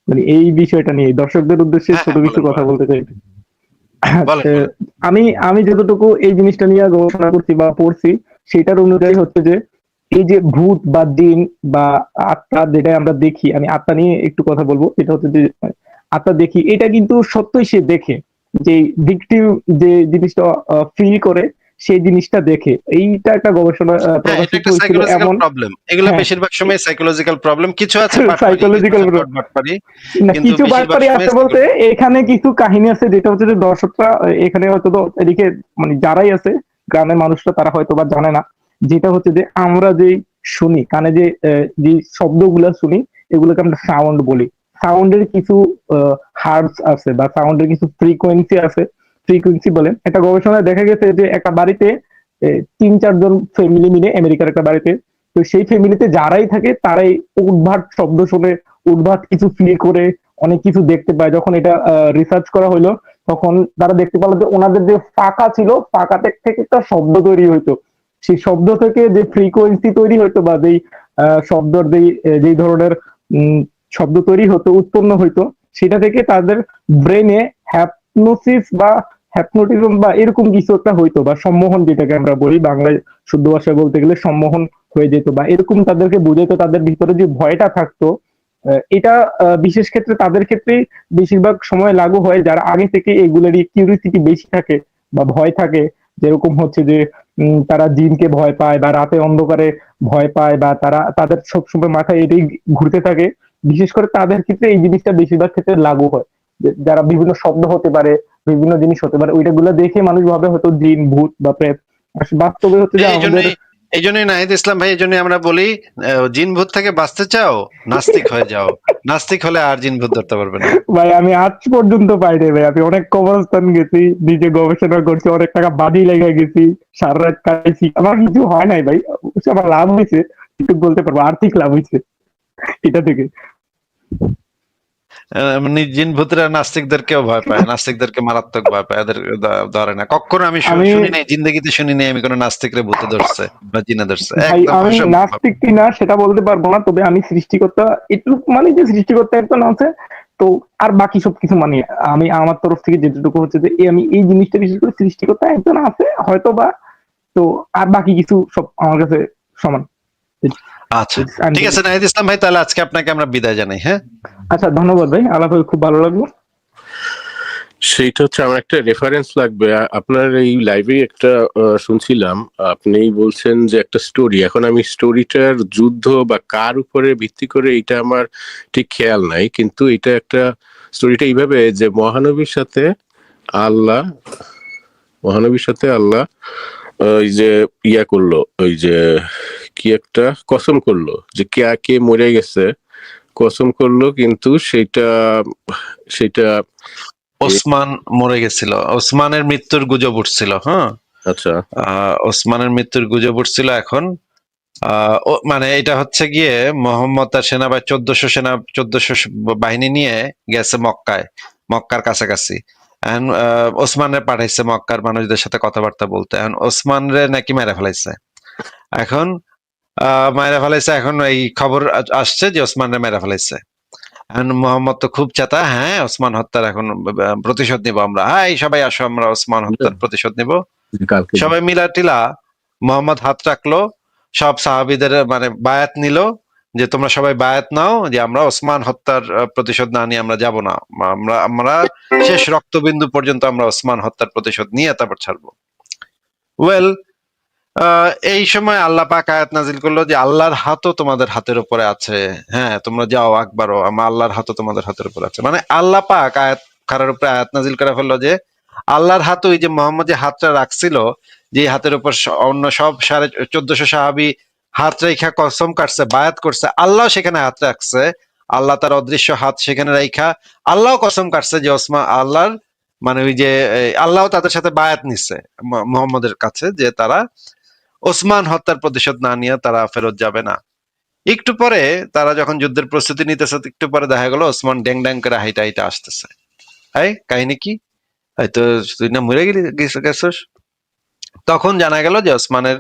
মানে এই বিষয়টা নিয়ে দর্শকদের উদ্দেশ্যে হ্যাঁ ছোট হ্যাঁ, কিছু বলেন কথা বলেন বলতে চাই। বলেন বলেন। আমি আমি যতটুকু এই জিনিসটা নিয়ে গবেষণা করছি বা পড়ছি, সেটার অনুযায়ী হচ্ছে যে এই যে ভূত বা জিন বা আত্মা, যেটা আমরা দেখি, আমি আত্মা নিয়ে একটু কথা বলবো। এটা হচ্ছে যে আত্মা দেখি, এটা কিন্তু সত্যই সে দেখে, যে ভিকটিম যে জিনিসটা ফিল করে, সেই জিনিসটা দেখে। এইটা একটা গবেষণা হ্যাঁ, এটা প্রকাশিত একটা হয়েছিল সাইকোলজিক্যাল এমন। প্রবলেম, এগুলো হ্যাঁ, বেশিরভাগ সময় সাইকোলজিক্যাল প্রবলেম, কিছু আছে বাটপারি, কিছু সাইকোলজিক্যাল, আছে বাটপারি, না কিন্তু কিছু বেশিরভাগ বাটপারি সময় আছে বলতে এখানে কিছু কাহিনী আছে, যেটা হচ্ছে যে দর্শকরা এখানে হয়তো তো এদিকে, মানে যারাই আছে গ্রামের মানুষরা, তারা হয়তো বা জানে না। যেটা হচ্ছে যে আমরা যে শুনি কানে, যে যে শব্দগুলা শুনি, এগুলোকে আমরা সাউন্ড বলি। সাউন্ডের কিছু হার্টস আছে বা সাউন্ডের কিছু ফ্রিকোয়েন্সি আছে, ফ্রিকোয়েন্সি বলেন। একটা গবেষণায় দেখা গেছে যে একটা বাড়িতে ৩-৪ জন ফ্যামিলি মিলে, আমেরিকার একটা বাড়িতে, তো সেই ফ্যামিলিতে যারাই থাকে তারাই উদ্ভাট শব্দ শুনে, উদ্ভাট কিছু ফিল করে, অনেক কিছু দেখতে পায়। যখন এটা রিসার্চ করা হলো, তখন তারা দেখতে পেল যে ওনাদের যে পাকা ছিল, পাকাতে থেকে একটা শব্দ তৈরি হইতো। সেই শব্দ থেকে যে ফ্রিকোয়েন্সি তৈরি হইতো, বা যেই শব্দর যেই ধরনের উম, শব্দ তৈরি হতো, উৎপন্ন হইতো, সেটা থেকে তাদের ব্রেনে হ্যাপনোসিস বা হ্যাপনোটিজম বা এরকম কিছু একটা হইতো, বা সম্মোহন, যেটাকে আমরা বলি বাংলায় শুদ্ধ ভাষায় বলতে গেলে সম্মোহন হয়ে যেত, বা এরকম তাদেরকে বুঝাইতো। তাদের ভিতরে যে ভয়টা থাকতো, এটা বিশেষ ক্ষেত্রে তাদের ক্ষেত্রেই বেশিরভাগ সময় লাগু হয়, যারা আগে থেকে এগুলোরই কিউরিসিটি বেশি থাকে বা ভয় থাকে। যেরকম হচ্ছে যে তারা জিনকে ভয় পায়, বা রাতে অন্ধকারে ভয় পায়, বা তারা তাদের সবসময় মাথায় এটাই ঘুরতে থাকে। বিশেষ করে তাদের ক্ষেত্রে এই জিনিসটা বেশিরভাগ ক্ষেত্রে লাগু হয়। যারা বিভিন্ন শব্দ হতে পারে, বিভিন্ন জিনিস হতে পারে, ওইটাগুলো দেখে মানুষ ভাবে হয়তো জিন, ভূত বা প্রেত। বাস্তবে হচ্ছে যে এই আমাদের জন্যই এই জন্যই নাহিদ ইসলাম ভাই, এই জন্যই আমরা বলি জিন ভূত থেকে বাঁচতে চাও, নাস্তিক হয়ে যাও। নাস্তিক হলে আর জিন ভূত ধরতে পারবে না। ভাই আমি আজ পর্যন্ত পাইনি ভাই। আমি অনেক কবরস্থান গেছি, নিজে গবেষণা করছি, অনেক টাকা বাজি লেগে গেছি, সারা রাত কাটাইছি, আমার কিছু হয় নাই ভাই। অবশ্য আমার লাভ হয়েছে, একটু বলতে পারবো, আর্থিক লাভ হয়েছে এটা থেকে। মানে জিন ভূতরা নাস্তিকদেরকেও ভয় পায়, নাস্তিকদেরকে মারাত্মক ভয় পায়, এদের ধরে না কখনো। আমি আমি শুনি নাই, জিন্দগিতে শুনি নাই আমি কোনো নাস্তিকরে ভূতে ধরছে বা জিনে ধরছে, ভাই, একদম আমি অসম্ভব। নাস্তিক কিনা সেটা বলতে পারবো না, তবে আমি সৃষ্টিকর্তা একটু মানে, যে সৃষ্টিকর্তা একজন আছে। তো আর বাকি সবকিছু মানি। আমি আমার তরফ থেকে যেটুকু হচ্ছে যে আমি এই জিনিসটা বিশেষ করে, সৃষ্টিকর্তা একজন আছে হয়তো বা, তো আর বাকি কিছু সব আমার কাছে সমান। আচ্ছা, ঠিক আছে নাহিদ ইসলাম ভাই, তাহলে আজকে আপনাকে আমরা বিদায় জানাই, হ্যাঁ। আচ্ছা, ধন্যবাদ ভাই, আলাপ হয়ে খুব ভালো লাগলো। সেইটা হচ্ছে আমার একটা রেফারেন্স লাগবে। আপনার এই লাইভে একটা শুনছিলাম, আপনি বলছেন যে একটা স্টোরি। এখন আমি স্টোরিটার যুদ্ধ বা কার উপরে ভিত্তি করে এটা আমার ঠিক খেয়াল নাই, কিন্তু এটা একটা স্টোরিটা এইভাবে যে আল্লাহ মহানবীর সাথে আল্লাহ ওই যে ইয়া করলো, ওই যে কি একটা কসম করলো যে কে কে মরে গেছে, কসম করলো, কিন্তু সেটা সেটা ওসমান মরে গেছিল, ওসমানের মৃত্যুর গুজব উঠছিল। হ্যাঁ, আচ্ছা ওসমানের মৃত্যুর গুজব উঠছিল। এখন মানে এটা হচ্ছে গিয়ে মোহাম্মদ তার সেনাবাহিনী 1400 বাহিনী নিয়ে গেছে মক্কায়, মক্কার কাছাকাছি। এখন ওসমানরে পাঠাইছে মক্কার মানুষদের সাথে কথাবার্তা বলতে। এখন ওসমানরে নাকি মেরে ফেলাইছে। এখন মেরে ফেলাইছে, এখন এই খবর আসছে যে ওসমানরে মেরে ফেলাইছে। এখন মোহাম্মদ তো খুব চেতা, হ্যাঁ ওসমান হত্যার এখন প্রতিশোধ নিব আমরা, হ্যাঁ সবাই আসো আমরা ওসমান হত্যার প্রতিশোধ নিব। কালকে সবাই মিলা টিলা মোহাম্মদ হাত রাখলো, সব সাহাবীদের মানে বায়াত নিল যে তোমরা সবাই বায়াত নাও যে আমরা ওসমান হত্যার প্রতিশোধ না নিয়ে আমরা যাব না, আমরা শেষ রক্তবিন্দু পর্যন্ত আমরা ওসমান হত্যার প্রতিশোধ নিয়ে তারপর ছাড়বো। ওয়েল, এই সময় আল্লাহ পাক আয়াত নাজিল করলো যে আল্লাহর হাতও তোমাদের হাতের উপরে আছে, হ্যাঁ তোমরা যাও আকবারও, আমার আল্লাহর হাতও তোমাদের হাতের উপরে আছে। মানে আল্লাহ পাক আয়াত কারার উপরে আয়াত নাজিল করে ফেললো যে আল্লাহর হাত, ওই যে মোহাম্মদ যে হাতটা রাখছিল, যে হাতের উপর অন্য সব 1450 সাহাবী হাত রেখা কসম কাটছে, বায়াত করছে, আল্লাহ সেখানে হাত রাখছে, আল্লাহ তার অদৃশ্য হাত সেখানে রেখা আল্লাহ কসম কাটছে যে ওসমান আল্লাহর মানে ওই যে আল্লাহ তাদের সাথে বায়াত নিচ্ছে মোহাম্মদের কাছে যে তারা ওসমান হত্যার প্রতিশোধ না নিয়ে তারা ফেরত যাবে না। একটু পরে তারা যখন যুদ্ধের প্রস্তুতি নিতেছে, একটু পরে দেখা গেল ওসমান ড্যাং ড্যাং করে হাইটা হাইটা আসতেছে। এই কাহিনী কি, হয়তো তুই না মরে গেছিস। তখন জানা গেল যে ওসমানের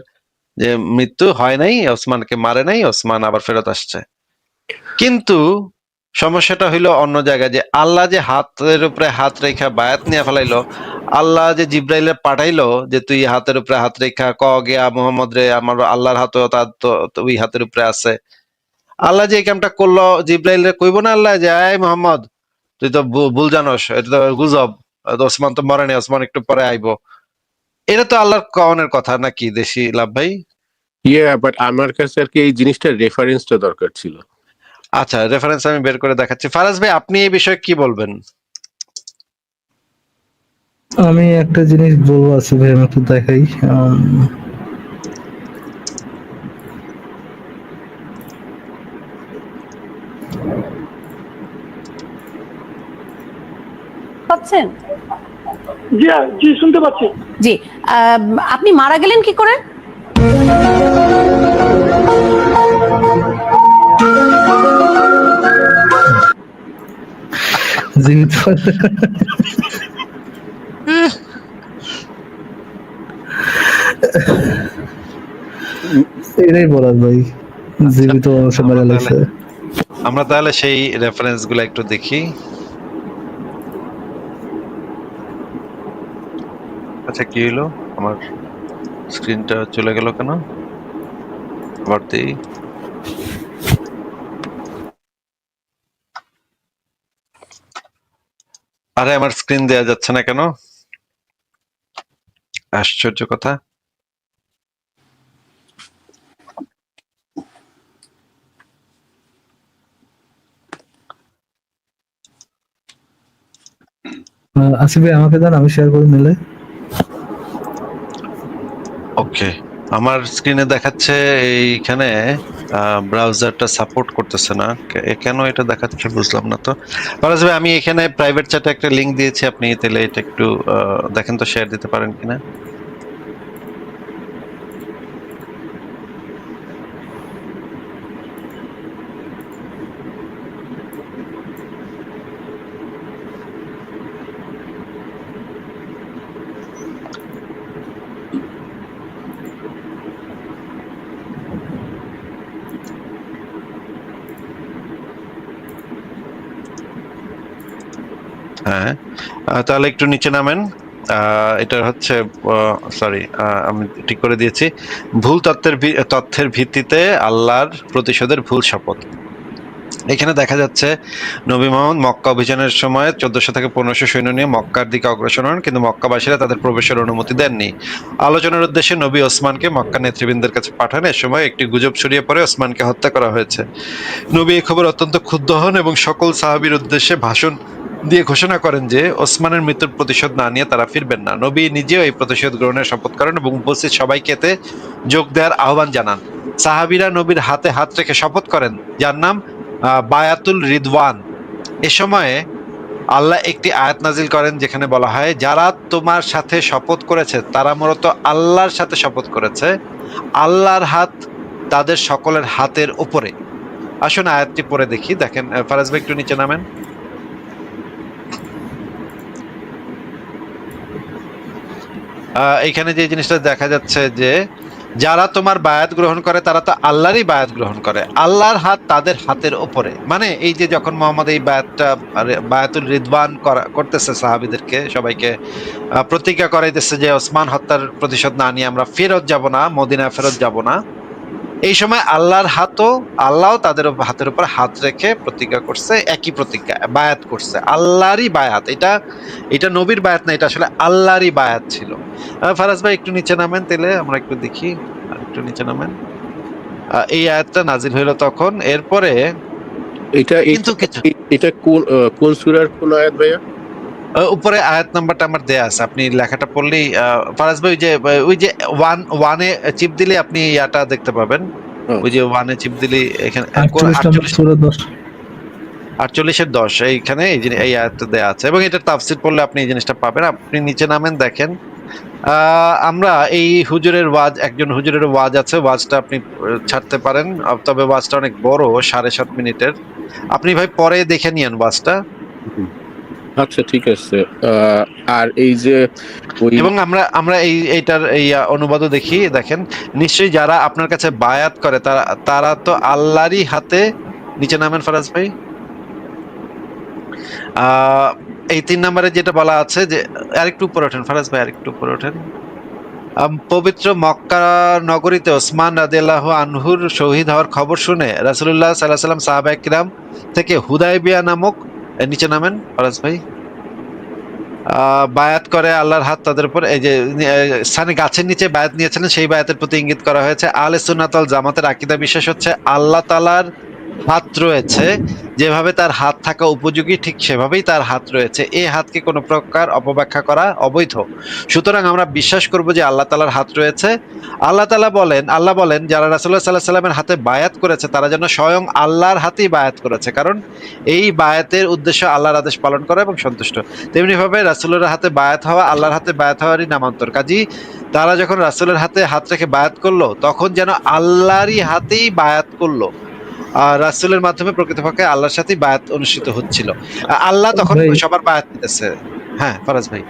যে মৃত্যু হয় নাই, ওসমানকে মারে নাই, ওসমান আবার ফেরত আসছে। কিন্তু সমস্যাটা হইলো অন্য জায়গায়, যে আল্লাহ যে হাতের উপরে হাত রেখা বায়াত নিয়ে ফেলাইলো, আল্লাহ যে জিব্রাইলে পাঠাইলো যে তুই হাতের উপরে হাত রেখা ক গিয়া মোহাম্মদ রে, আমার আল্লাহর হাতও তার তো ওই হাতের উপরে আছে। আল্লাহ যে এই কামটা করলো, জিব্রাইল রে কইব না আল্লাহ যে এই মোহাম্মদ তুই তো ভুল জানোস, এটা তো গুজব, ওসমান তো মরে নাই, ওসমান একটু পরে আইবো। এটা তো আল্লাহর কওনের কথা নাকি দেশি লাভ ভাই? বাট আমার কাছে আর কি এই জিনিসটার রেফারেন্সটা দরকার ছিল। আচ্ছা, রেফারেন্স আমি বের করে দেখাচ্ছি। ফারাজ ভাই আপনি এই বিষয়ে কি বলবেন? আমি একটা জিনিস বলবো আছে ভাই, আমি একটু দেখাই। পাচ্ছেন? জি জি শুনতে পাচ্ছি। জি, আপনি মারা গেলেন কি করে? জীবিত এটাই বলার ভাই, জীবিত মানুষ মারা লাগছে। আমরা তাহলে সেই রেফারেন্স গুলো একটু দেখি। আচ্ছা কি হলো, আমার স্ক্রিনটা চলে গেল কেন? আবার দেই। আরে আমার স্ক্রিন দেয়া যাচ্ছে না কেন, আশ্চর্য কথা। আসিফ ভাই আমাকে দেন, আমি শেয়ার করে নিলে। ওকে, আমার স্ক্রিনে দেখাচ্ছে এইখানে ব্রাউজারটা সাপোর্ট করতেছে না, কেন এটা দেখাচ্ছে বুঝলাম না তো। ফারাজ ভাই আমি এখানে প্রাইভেট চ্যাটে একটা লিংক দিয়েছি, আপনি তাহলে এটা একটু দেখেন তো, শেয়ার দিতে পারেন কিনা। হ্যাঁ, তাহলে একটু নিচে নামেন। এটা হচ্ছে সরি, আমি ঠিক করে দিয়েছি, ভুল তথ্যের ভিত্তিতে আল্লাহর প্রতিশোধের ভুল শপথ। এখানে দেখা যাচ্ছে নবী মোহাম্মদ মক্কা অভিযানের সময় 1400 থেকে 1500 সৈন্য নিয়ে মক্কার দিকে অগ্রসর হন, কিন্তু মক্কাবাসীরা তাদের প্রবেশের অনুমতি দেননি। আলোচনার উদ্দেশ্যে নবী ওসমানকে মক্কা নেতৃবৃন্দের কাছে পাঠান। এ সময় একটি গুজব ছড়িয়ে পড়ে ওসমানকে হত্যা করা হয়েছে। নবী এই খবর অত্যন্ত ক্ষুব্ধ হন এবং সকল সাহাবীর উদ্দেশ্যে ভাষণ দিয়ে ঘোষণা করেন যে ওসমানের মৃত্যুর প্রতিশোধ না নিয়ে তারা ফিরবেন না। নবী নিজেও এই প্রতিশোধ গ্রহণের শপথ করেন এবং উপস্থিত সবাইকে এতে যোগ দেওয়ার আহ্বান জানান। সাহাবীরা নবীর হাতে হাত রেখে শপথ করেন, যার নাম বায়াতুল রিদওয়ান। এ সময়ে আল্লাহ একটি আয়াত নাজিল করেন যেখানে বলা হয়, যারা তোমার সাথে শপথ করেছে তারা মূলত আল্লাহর সাথে শপথ করেছে, আল্লাহর হাত তাদের সকলের হাতের উপরে। আসুন আয়াতটি পড়ে দেখি। দেখেন ফারাজ ভাই একটু নিচে নামেন। এখানে যে জিনিসটা দেখা যাচ্ছে যে যারা তোমার বায়াত গ্রহণ করে তারা তো আল্লাহরই বায়াত গ্রহণ করে, আল্লাহর হাত তাদের হাতের উপরে। মানে এই যে যখন মোহাম্মদ এই বায়াতুল রিদওয়ান করতেছে সাহাবীদেরকে সবাইকে প্রতিজ্ঞা করাইতেছে যে ওসমান হত্যার প্রতিশোধ না নিয়ে আমরা ফেরত যাব না, মদিনা ফেরত যাব না, এই সময় আল্লাহ তাদের হাতের উপর হাত রেখে প্রতিজ্ঞা করছে, একই প্রতিজ্ঞা বায়াত করছে, আল্লাহরই বায়াত। এটা নবীর বায়াত না, এটা আসলে আল্লাহরই বায়াত ছিল। ফারাজ ভাই একটু নিচে নামেন, তাহলে আমরা একটু দেখি। আর একটু নিচে নামেন। এই আয়াতটা নাজিল হইলো তখন। এরপরে এটা কিন্তু কিছু এটা কোন সূরার কোন আয়াত ভাইয়া? উপরে আয়াত নাম্বারটা আমার দেয়া আছে, আপনি লেখাটা পড়লেই ফারাজ ভাই ওই যে ওয়ানে চিপ দিলে আপনি ইয়াটা দেখতে পাবেন। ওই যে ওয়ানে চিপ দিলে এখানে 48 নম্বর সূরা 10। 48-10 এইখানে এই আয়াতটা দেয়া আছে এবং এটার তাফসীর পড়লে আপনি এই জিনিসটা পাবেন। আপনি নিচে নামেন, দেখেন আমরা এই একজন হুজুরের ওয়াজ আছে, ওয়াজটা আপনি ছাড়তে পারেন, তবে ওয়াজটা অনেক বড়, 7.5 মিনিটের। আপনি ভাই পরে দেখে নিয়েন ওয়াজটা। আচ্ছা ঠিক আছে। আর এই যে এবং আমরা এইটার এই অনুবাদও দেখি। দেখেন, নিশ্চয়ই যারা আপনার কাছে বায়াত করে তারা তো আল্লাহরই হাতে। নিচে নামেন ফারাজ ভাই। এই 3 নম্বরে যেটা বলা আছে যে আরেকটু উপরে ওঠেন ফারাজ ভাই, আরেকটু উপরে ওঠেন। পবিত্র মক্কা নগরীতে ওসমান রাদিয়াল্লাহু আনহুর শহীদ হওয়ার খবর শুনে রাসূলুল্লাহ সাল্লাল্লাহু আলাইহি ওয়াসাল্লাম সাহাবায়ে কিরাম থেকে হুদায়বিয়া নামক, নিচে নামেন ফারাজ ভাই, বায়াত করে আল্লাহর হাত তাদের উপর। এই যে স্থানে গাছের নিচে বায়াত নিয়েছিলেন, সেই বায়াতের প্রতি ইঙ্গিত করা হয়েছে। আহলে সুন্নাত ওয়াল জামাতের আকীদা বিশ্বাস হচ্ছে আল্লাহ তাআলার হাত রয়েছে, যেভাবে তার হাত থাকা উপযোগী ঠিক সেভাবেই তার হাত রয়েছে। এই হাতকে কোনো প্রকার অপব্যাখ্যা করা অবৈধ। সুতরাং আমরা বিশ্বাস করব যে আল্লাহ তাআলার হাত রয়েছে। আল্লাহ বলেন যারা রাসূলুল্লাহ সাল্লাল্লাহু আলাইহি ওয়াসাল্লামের হাতে বায়াত করেছে তারা যেন স্বয়ং আল্লাহর হাতেই বায়াত করেছে, কারণ এই বায়াতের উদ্দেশ্য আল্লাহর আদেশ পালন করা এবং সন্তুষ্ট। তেমনি ভাবে রাসূলের হাতে বায়াত হওয়া আল্লাহর হাতে বায়াত হওয়ারই নামান্তর। কাজী তারা যখন রাসূলের হাতে হাত রেখে বায়াত করলো তখন যেন আল্লাহরই হাতেই বায়াত করলো। রাসূলের মাধ্যমে প্রকৃতপক্ষে আল্লাহর সাথে বায়াত অনুষ্ঠিত হচ্ছিল। আল্লাহ তখন সবার বায়াত নিতেছে। হ্যাঁ ফারাজ ভাই।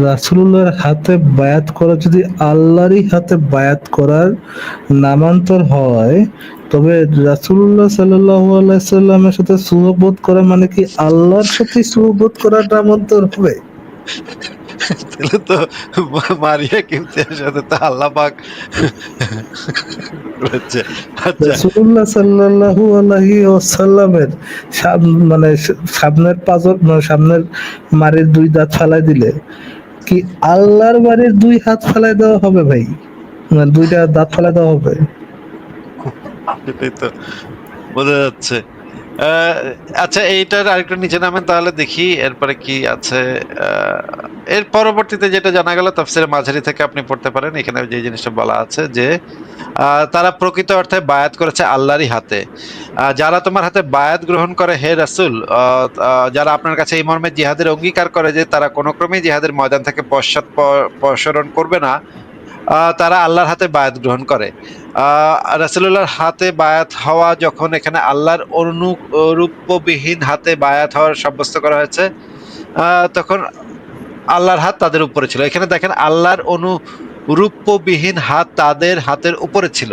রাসূলুল্লাহর হাতে বায়াত করা যদি আল্লাহরই হাতে বায়াত করার নামান্তর হয়, তবে রাসূলুল্লাহ সাল্লাল্লাহু আলাইহি সাল্লামের সাথে সুহবত করা মানে কি আল্লাহর সাথে সুহবত করার নামান্তর হবে? তাহলে তো মারিয়া কিবতিয়ার সাথে তো আল্লাহ পাক করেছে। আচ্ছা, রাসূলুল্লাহ সাল্লাল্লাহু আলাইহি ওয়াসাল্লামের মানে সামনের পাঁজর, সামনের মারির 2 দাঁত ফালাই দিলে কি আল্লাহর মারির 2 হাত ফালাই দেওয়া হবে ভাই? মানে 2টা দাঁত ফালাই দেওয়া হবে? এটাই তো বোঝা যাচ্ছে। আচ্ছা, এইটার আরেকটু নিচে নামেন তাহলে দেখি এরপরে কি আছে। এর পরবর্তীতে যেটা জানা গেল তাফসীরে মাঝারি থেকে আপনি পড়তে পারেন। এখানে যে জিনিসটা বলা আছে যে তারা প্রকৃত অর্থে বায়াত করেছে আল্লাহরই হাতে। যারা তোমার হাতে বায়াত গ্রহণ করে হে রাসূল, যারা আপনার কাছে এই মর্মে জিহাদের অঙ্গীকার করে যে তারা কোনো ক্রমেই জিহাদের ময়দান থেকে পশ্চাৎপসরণ করবে না, তারা আল্লাহর হাতে বায়াত গ্রহণ করে। রাসূলুল্লাহর হাতে বায়াত হওয়া যখন এখানে আল্লাহর অনুরূপবিহীন হাতে বায়াত হওয়ার সাব্যস্ত করা হয়েছে, তখন আল্লাহর হাত তাদের উপরে ছিল। এখানে দেখেন আল্লাহর অনুরূপবিহীন হাত তাদের হাতের উপরে ছিল।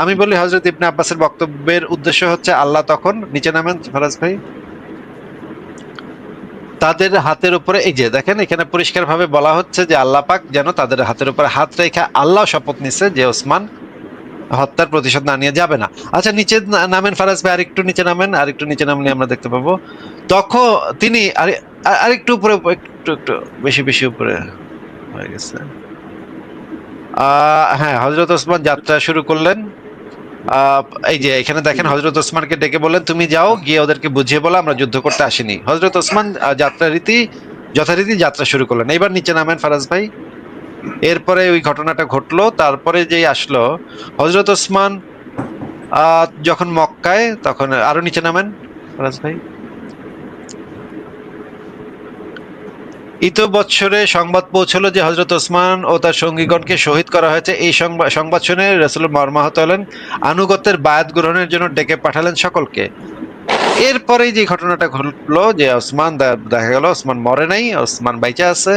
আমি বলি হযরত ইবনে আব্বাসের বক্তব্যের উদ্দেশ্য হচ্ছে আল্লাহ তখন, নিচে নামেন ফারাজ ভাই, তাদের হাতের উপরে, এই যে দেখেন এখানে পরিষ্কার ভাবে বলা হচ্ছে যে আল্লাহ পাক যেন তাদের হাতের উপরে হাত রেখে আল্লাহ শপথ নিছে যে ওসমান হত্যার প্রতিশোধ না নিয়ে যাবে না। আচ্ছা নিচে নামেন ফারাজ ভাই, আরেকটু নিচে নামেন, আরেকটু নিচে নামলে আমরা দেখতে পাবো তখন তিনি আরেকটু উপরে, একটু বেশি বেশি উপরে হয়ে গেছে। হ্যাঁ, হযরত ওসমান যাত্রা শুরু করলেন। আহ, এই যে এখানে দেখেন হযরত ওসমানকে ডেকে বললেন তুমি যাও গিয়ে ওদেরকে বুঝিয়ে বলো আমরা যুদ্ধ করতে আসিনি। হযরত ওসমান যথারীতি যাত্রা শুরু করলেন। এবার নিচে নামেন ফারাজ ভাই। এরপরে ওই ঘটনাটা ঘটলো, তারপরে যে আসলো হযরত ওসমান যখন মক্কায়, তখন আরো নিচে নামেন ফারাজ ভাই। ইতোবৎসরে সংবাদ পৌঁছলো যে হযরত ওসমান ও তার সঙ্গীগণকে শহীদ করা হয়েছে। এই সংবাদ শুনে রাসূল মর্মাহত হলেন, আনুগত্যের বায়াত গ্রহণের জন্য ডেকে পাঠালেন সকলকে। এরপরে যে ঘটনাটা ঘটলো যে ওসমান দেখা গেল ওসমান মরে নাই, ওসমান বাইচা আছে।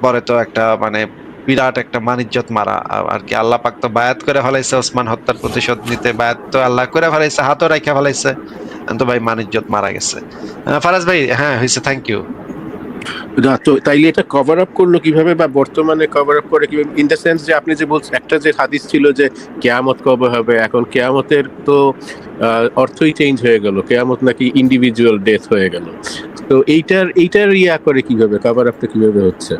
পরে তো একটা মানে বিরাট একটা মানিজ্জত মারা আর কি। আল্লাহ পাক তো বায়াত করে ফেলাইছে ওসমান হত্যার প্রতিশোধ নিতে, বায়াত তো আল্লাহ করে ফেলাইছে, হাতও রাখা ফেলাইছে, তো ভাই মানিজ্জত মারা গেছে। ফারাজ ভাই হ্যাঁ হয়েছে, থ্যাংক ইউ। না তো তাইলে এটা কভার আপ করলো কিভাবে, বা বর্তমানে কভার আপ করে কিভাবে, ইন দ্য সেন্স যে আপনি যে বলছেন একটা যে হাদিস ছিল যে কেয়ামত কবে হবে, এখন কেয়ামতের তো অর্থই চেঞ্জ হয়ে গেল, কেয়ামত নাকি ইন্ডিভিজুয়াল ডেথ হয়ে গেল। তো এইটার ইয়া করে কিভাবে কভার আপটা কিভাবে হচ্ছে?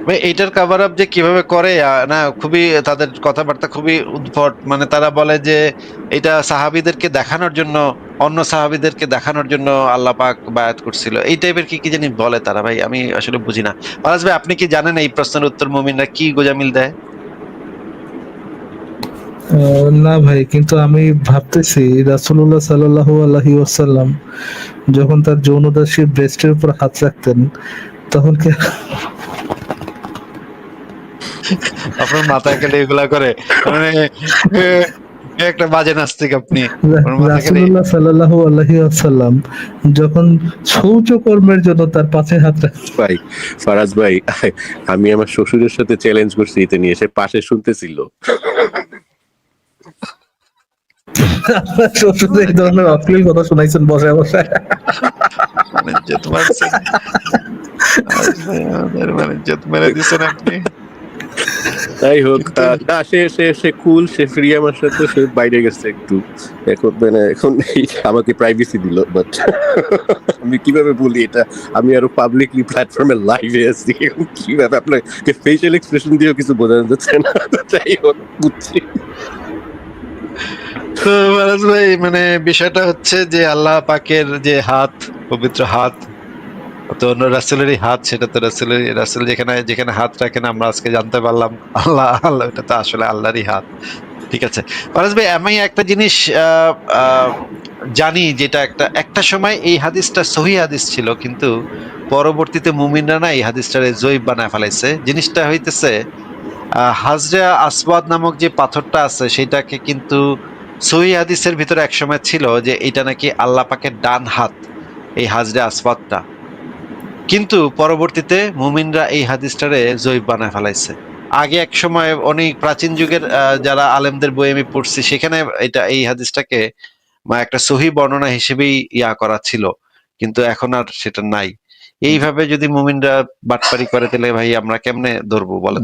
ভাই এইটার কভার আপ যে কিভাবে করে না, খুবই তাদের কথাবার্তা খুবই উদ্ভট। মানে তারা বলে যে এটা সাহাবীদেরকে দেখানোর জন্য, অন্য সাহাবীদেরকে দেখানোর জন্য আল্লাহ পাক বায়াত করছিল, এই টাইপের কি জানি বলে তারা। ভাই আমি আসলে বুঝি না। ফারাজ ভাই আপনি কি জানেন এই প্রশ্নের উত্তর মুমিনরা কি গোজামিল দেয়? না ভাই, কিন্তু আমি ভাবতেছি রাসূলুল্লাহ সাল্লাল্লাহু আলাইহি ওয়াসাল্লাম যখন তার যৌনদাসীর ব্রেস্টের উপর হাত রাখতেন তখন কি আপনার মাথায় গেলে এগুলা করে মানে একটা বাজে নাস্তিক আপনি। আপনার মাথায় গেলে রাসূলুল্লাহ সাল্লাল্লাহু আলাইহি ওয়াসাল্লাম যখন শৌচ কর্মের জন্য তার পাশে হাত রাখতেন? ভাই ফারাজ ভাই, আমি আমার শ্বশুরের সাথে চ্যালেঞ্জ করছি এটা নিয়ে, সে পাশে শুনতেছিল। আপনার শ্বশুর এই ধরনের অশ্লীল কথা শোনাইছেন বসায় বসায়? মানিজ্জত মারছেন, আমাদের মানিজ্জত মেরে দিচ্ছেন আপনি। যাই হোক, না সে কুল, সে ফ্রি আমার সাথে, সে বাইরে গেছে একটু, এখন মানে এখন আমাকে প্রাইভেসি দিল, বাট আমি কিভাবে বলি এটা, আমি আরো পাবলিকলি প্ল্যাটফর্মে লাইভে আছি, এখন কিভাবে আপনাকে ফেশিয়াল এক্সপ্রেশন দিয়েও কিছু বোঝানো যাচ্ছে না। যাই হোক বুঝছি। তো ফারাজ ভাই মানে বিষয়টা হচ্ছে যে আল্লাহ পাকের যে হাত, পবিত্র হাত, তো অন্য রাসূলেরই হাত, সেটা তো রাসূল যেখানে যেখানে হাত রাখেন আমরা আজকে জানতে পারলাম আল্লাহ এটা তো আসলে আল্লাহরই হাত। ঠিক আছে ফারাজ ভাই, আমি একটা জিনিস জানি, যেটা একটা সময় এই হাদিসটা সহিহ হাদিস ছিল, কিন্তু পরবর্তীতে মুমিনরা না এই হাদিসটারে জয়ীফ বানায় ফেলাইছে। জিনিসটা হইতেছে হাজরা আসওয়াদ নামক যে পাথরটা আছে সেটাকে কিন্তু সহিহ হাদিসের ভিতরে একসময় ছিল যে এটা নাকি আল্লাহ পাকের ডান হাত, এই হাজরা আসওয়াদটা। কিন্তু পরবর্তীতে মুমিনরা এই হাদিসটারে জয়ীফ বানায় ফেলাইছে। আগে এক সময় অনেক প্রাচীন যুগের যারা আলেমদের বই আমি পড়ছি, সেখানে এই হাদিসটাকে একটা সহিহ বর্ণনা হিসেবেই করা ছিল, কিন্তু এখন আর সেটা নাই। এইভাবে যদি মুমিনরা বাটপারি করে তাহলে ভাই আমরা কেমনে ধরবো বলেন?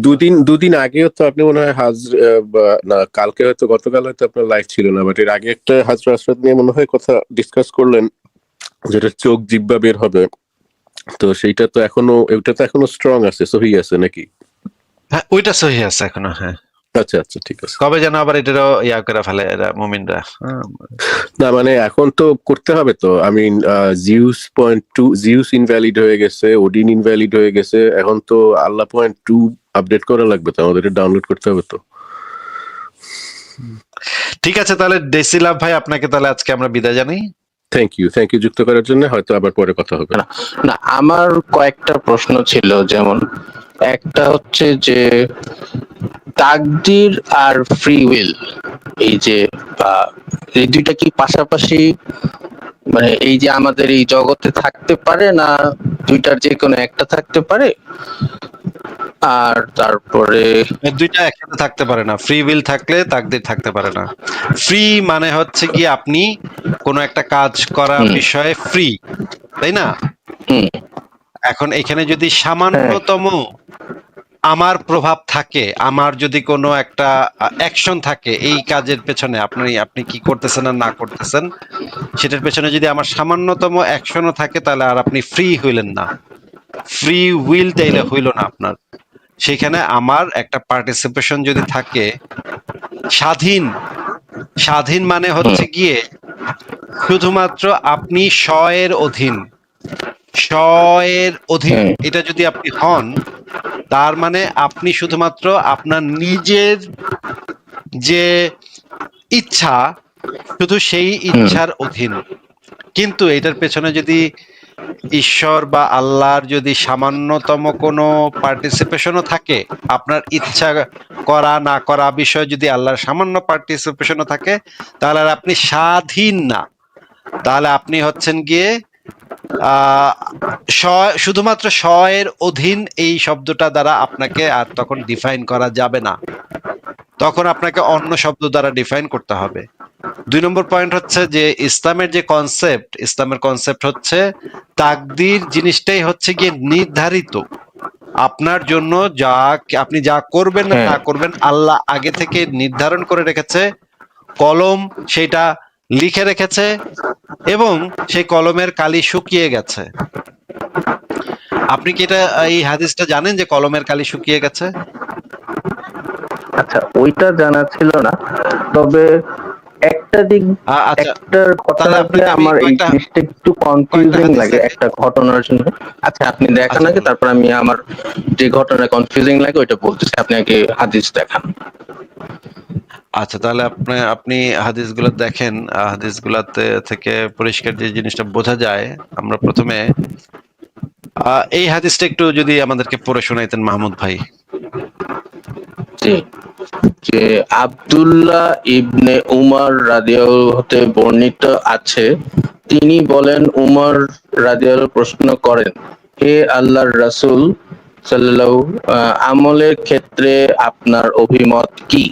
দুদিন আগেও তো আপনি মনে হয় না কালকে হয়তো, গতকাল হয়তো আপনার লাইভ ছিল না, বাট এর আগে একটা হাজরা আসওয়াদ নিয়ে মনে হয় কথা ডিসকাস করলেন, যেটা চোখ জিহ্বা বের হবে, তো সেইটা তো এখনো, ওইটা তো এখনো স্ট্রং আছে, সহি আছে নাকি? হ্যাঁ ওইটা সহিহ আছে এখনো। হ্যাঁ আচ্ছা আচ্ছা, ঠিক আছে। কবে যেন আবার এটারও করে ফেলে এরা মুমিনরা। না মানে এখন তো করতে হবে তো, আই মিন জিউস ইনভ্যালিড হয়ে গেছে, ওডিন ইনভ্যালিড হয়ে গেছে, এখন তো আল্লাহ .2 আপডেট করা লাগবে, তো আমাদের ডাউনলোড করতে হবে তো। ঠিক আছে তাহলে ডেসিলাভ ভাই, আপনাকে তাহলে আজকে আমরা বিদায় জানাই। থ্যাংক ইউ যুক্ত করার জন্য, হয়তো আবার পরে কথা হবে। না আমার কয়েকটা প্রশ্ন ছিল, যেমন একটা হচ্ছে যে তাকদির আর ফ্রি উইল, এই যে এই দুইটা কি পাশাপাশি, মানে এই যে আমাদের এই জগতে থাকতে পারে না, দুইটার যে কোনো একটা থাকতে পারে? আর তারপরে দুইটা একসাথে থাকতে পারে না, ফ্রি উইল থাকলে তাকদীর থাকতে পারে না। ফ্রি মানে হচ্ছে কি আপনি কোনো একটা কাজ করা বিষয়ে ফ্রি, তাই না? এখন এখানে যদি সামান্যতম আমার প্রভাব থাকে, আমার যদি কোনো একটা অ্যাকশন থাকে এই কাজের পেছনে, আপনি কি করতেছেন আর না করতেছেন সেটার পেছনে যদি আমার সামান্যতম অ্যাকশনও থাকে, তাহলে আর আপনি ফ্রি হইলেন না, ফ্রি উইল তাইলে হইল না আপনার। সেখানে আমার একটা পার্টিসিপেশন যদি থাকে, স্বাধীন, স্বাধীন মানে হচ্ছে গিয়ে শুধুমাত্র আপনি স্ব-এর অধীন, স্ব-এর অধীন হুম। এটা যদি আপনি হন, তার মানে আপনি শুধুমাত্র আপনার নিজের যে ইচ্ছা, শুধু সেই ইচ্ছার অধীন। কিন্তু এটার পেছনে যদি ঈশ্বর বা আল্লাহর যদি সামান্যতম কোনো পার্টিসিপেশনও থাকে, আপনার ইচ্ছা করা না করা বিষয়ে যদি আল্লাহর সামান্য পার্টিসিপেশনও থাকে, তাহলে আর আপনি স্বাধীন না, তাহলে আপনি হচ্ছেন গিয়ে আহ শুধুমাত্র স্ব-এর অধীন। এই শব্দটা দ্বারা আপনাকে আর তখন ডিফাইন করা যাবে না, তখন আপনাকে অন্য শব্দ দ্বারা ডিফাইন করতে হবে। 2 নম্বর পয়েন্ট হচ্ছে যে ইসলামের যে কনসেপ্ট, ইসলামের কনসেপ্ট হচ্ছে তাকদীর জিনিসটাই হচ্ছে গিয়ে নির্ধারিত। আপনার জন্য যা আপনি যা করবেন না হ্যাঁ। না করবেন আল্লাহ আগে থেকে নির্ধারণ করে রেখেছে, কলম সেটা লিখে রেখেছে এবং সেই কলমের কালি শুকিয়ে গেছে। আপনি কি এটা এই হাদিসটা জানেন যে কলমের কালি শুকিয়ে গেছে? আচ্ছা, ওইটা জানা ছিল না, তবে একটা দিক, আচ্ছা, একটা তাহলে ঘটনা দিয়ে আপনাকে আমি আমার এই কয়েকটা জিনিসটা একটু কনফিউজিং হাদিস লাগে দেখাই। একটা ঘটনার জন্য। আচ্ছা, আপনি দেখান আচ্ছা আগে, বলুন। তারপর আমি আমার যে ঘটনা কনফিউজিং লাগে ওইটা বলতেছি, আপনি আগে হাদিস দেখান। আচ্ছা, তাহলে আপনি হাদিসগুলো দেখেন। হাদিসগুলাতে থেকে পরিষ্কার যে জিনিসটা বোঝা যায়, আমরা প্রথমে এই হাদিসটা একটু যদি আমাদেরকে পড়ে শোনাইতেন মাহমুদ ভাই। জি, যে আব্দুল্লাহ ইবনে উমর রাদিয়াল্লাহু হতে বর্ণিত আছে, তিনি বলেন, উমর রাদিয়াল্লাহু প্রশ্ন করেন, হে আল্লাহর রাসূল সাল্লাল্লাহু আমলের ক্ষেত্রে আপনার অভিমত কি?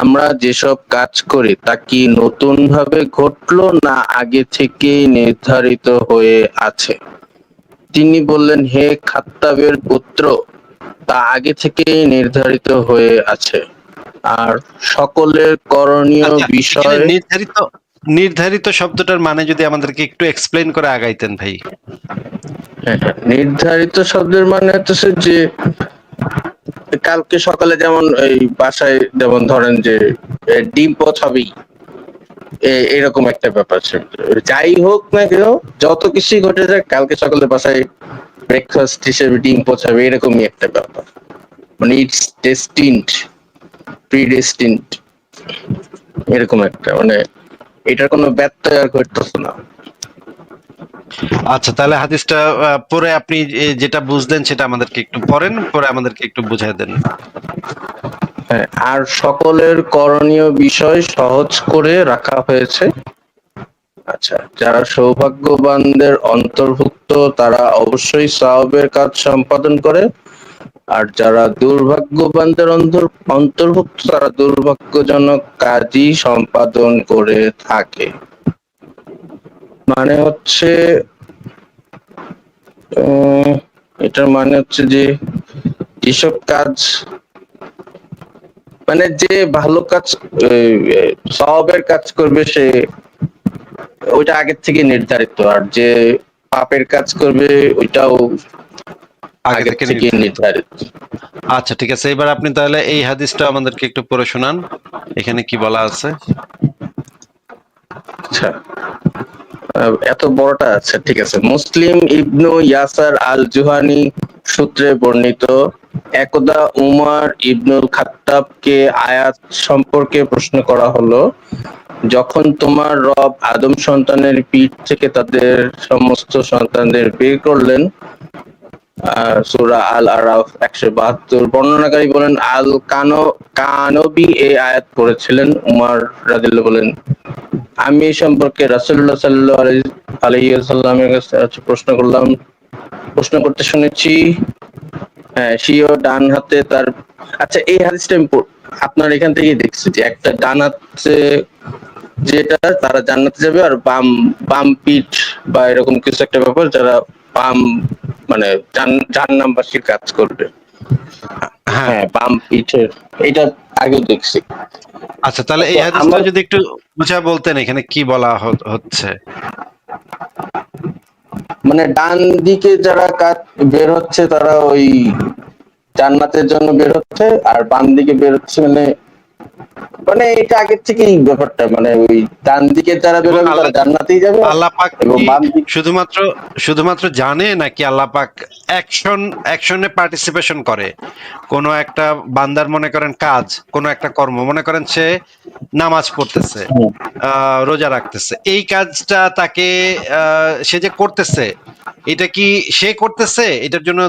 আমরা যেসব কাজ করি তা কি নতুন ভাবে ঘটলো না আগে থেকেই নির্ধারিত হয়ে আছে? তিনি বললেন, হে খাত্তাবের পুত্র, তা আগে থেকেই নির্ধারিত হয়ে আছে। আর সকলের করণীয় আচ্ছা, এখানে বিষয়। নির্ধারিত, নির্ধারিত শব্দটার মানে যদি আমাদেরকে একটু এক্সপ্লেইন করে আগাইতেন ভাই। হ্যাঁ, হ্যাঁ, নির্ধারিত শব্দের মানে হচ্ছে যে কালকে সকালে যেমন এই বাসায় যেমন ধরেন যে ডিম পচাবেই, এরকম একটা ব্যাপার ছিল। যাই হোক না কেন, যত কিছুই ঘটে যাক, কালকে সকালে বাসায় ব্রেকফাস্ট হিসেবে ডিম পচাবে, এরকমই একটা ব্যাপার। মানে ইটস ডেস্টিনড, প্রিডেস্টিনড, এরকম একটা, মানে এটার কোনো ব্যত্যয় আর ঘটতেছে না। আচ্ছা, তাহলে হাদিসটা পরে আপনি যেটা বুঝলেন সেটা আমাদেরকে একটু পড়েন, পরে আমাদেরকে একটু বুঝাই দেন। হ্যাঁ, আর সকলের করণীয় বিষয় সহজ করে রাখা হয়েছে। আচ্ছা, যারা সৌভাগ্যবানদের অন্তর্ভুক্ত তারা অবশ্যই সওয়াবের কাজ সম্পাদন করে, আর যারা দুর্ভাগ্যবানদের অন্তর্ভুক্ত তারা দুর্ভাগ্যজনক কাজই সম্পাদন করে থাকে। মানে হচ্ছে এটার মানে হচ্ছে যে যেসব কাজ, মানে যে ভালো কাজ, সওয়াবের কাজ করবে সে ওইটা আগের থেকে নির্ধারিত, আর যে পাপের কাজ করবে ওইটাও আগে আগের থেকে থেকে নির্ধারিত। আচ্ছা, ঠিক আছে, এবার আপনি তাহলে এই হাদিসটা আমাদেরকে একটু পড়ে শোনান, এখানে কি বলা আছে। আচ্ছা, এত বড়টা, আচ্ছা ঠিক আছে। মুসলিম ইবনু ইয়াসার আল জুহানি সূত্রে বর্ণিত, একদা উমর ইবনুল খাত্তাবকে আয়াত সম্পর্কে প্রশ্ন করা হলো, যখন তোমার রব আদম সন্তানের পিঠ থেকে তাদের সমস্ত সন্তানদের বের করলেন, সূরা আল আরাফ 172। বর্ণনাকারী বলেন, আল কানবী এই আয়াত পড়েছিলেন। উমর রাদিয়াল্লাহু বলেন, আমি এই সম্পর্কে রাসূলুল্লাহ সাল্লাল্লাহু আলাইহি ওয়াসাল্লামের কাছে প্রশ্ন করতে শুনেছি। হ্যাঁ, সিও ডান হাতে তার। আচ্ছা, এই হাদিসটা আমি আপনার এখান থেকেই দেখছি যে একটা ডান হাতে যেটা তারা জান্নাতে যাবে, আর বাম বাম পিঠ বা এরকম কিছু একটা ব্যাপার, যারা বাম মানে জাহান্নামবাসীর কাজ করবে। হ্যাঁ, হ্যাঁ, বাম পিঠের, এটা আগে দেখছি। আচ্ছা তাহলে তো এই হাদিসটা আমার যদি একটু বুঝা বলতেন এখানে কি বলা হচ্ছে। মানে ডান দিকে যারা কাজ বের হচ্ছে তারা ওই জান্নাতের জন্য বের হচ্ছে, আর বাম দিকে বের হচ্ছে মানে মানে এটা আগের থেকেই ব্যাপারটা, মানে ওই ডান দিকে যারা বের এবং হবে আল্লাহ তারা জান্নাতেই যাবে, আল্লাহ পাক এবং কি বাম দিকে শুধুমাত্র শুধুমাত্র জানে নাকি আল্লাহ পাক অ্যাকশনে পার্টিসিপেশন করে? কোনো একটা বান্দার মনে করেন কাজ, কোনো একটা কর্ম, মনে করেন সে নামাজ পড়তেছে, রোজা রাখতেছে, এই কাজটা তাকে সে যে করতেছে এটা কি সে করতেছে এটার জন্য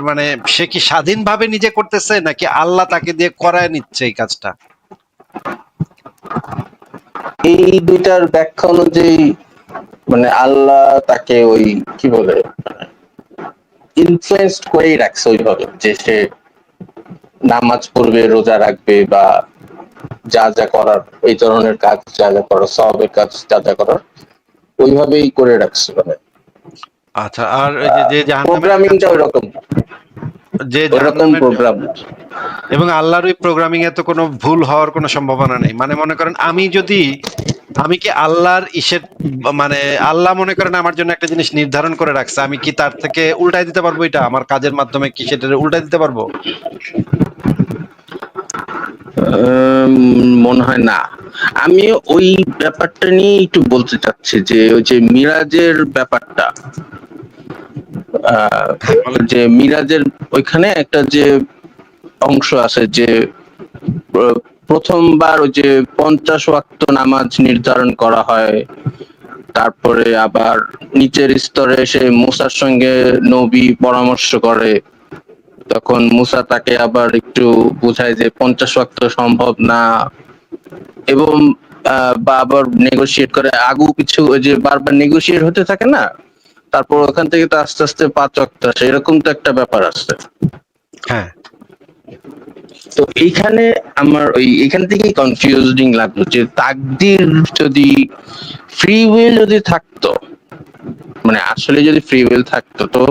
মানে সে কি স্বাধীনভাবে নিজে করতেছে নাকি আল্লাহ তাকে দিয়ে করায় নিচ্ছে এই কাজটা? এই দুইটার ব্যাখ্যা অনুযায়ী মানে আল্লাহ তাকে ওই কি বলে ইনফ্লুয়েন্স করেই রাখছে ওইভাবে, যে সে নামাজ পড়বে, রোজা রাখবে, বা যা যা করার, এই ধরনের কাজ যা যা করার, সবের কাজ যা যা করার ওইভাবেই করে রাখছে, মানে আচ্ছা, আর ওই যে যে জাহান্নামের প্রোগ্রামিংটা ওইরকম, যে ওইরকম জাহান্নামের প্রোগ্রাম। এবং আল্লাহর ওই প্রোগ্রামিং এ তো কোনো ভুল হওয়ার কোনো সম্ভাবনা নেই। মানে মনে করেন আমি কি আল্লাহর মানে আল্লাহ মনে করেন আমার জন্য একটা জিনিস নির্ধারণ করে রাখছে, আমি কি তার থেকে উল্টাই দিতে পারবো? এটা আমার কাজের মাধ্যমে কি সেটা উল্টাই দিতে পারবো? মনে হয় না। আমি ওই ব্যাপারটা নিয়ে একটু বলতে চাচ্ছি, যে ওই যে মিরাজের ব্যাপারটা, যে মিরাজের ওইখানে একটা যে অংশ আছে, যে প্রথমবার ওই যে 50 ওয়াক্ত নামাজ নির্ধারণ করা হয়, তারপরে আবার নিচের স্তরে এসে মুসার সঙ্গে নবী পরামর্শ করে, তখন মুসা তাকে আবার একটু বোঝায় যে 50 ওয়াক্ত সম্ভব না, এবং বা আবার নেগোশিয়েট করে আগু পিছু, ওই যে বারবার নেগোশিয়েট হতে থাকে না, তারপর ওখান থেকে তো আস্তে আস্তে 5 ওয়াক্ত আসে, এরকম তো একটা ব্যাপার আছে। হ্যাঁ, তো এইখানে আমার এখান থেকেই কনফিউজিং লাগলো, যে তাকদীর যদি ফ্রি উইল যদি থাকতো, মানে আসলে যদি ফ্রি উইল থাকতো, তো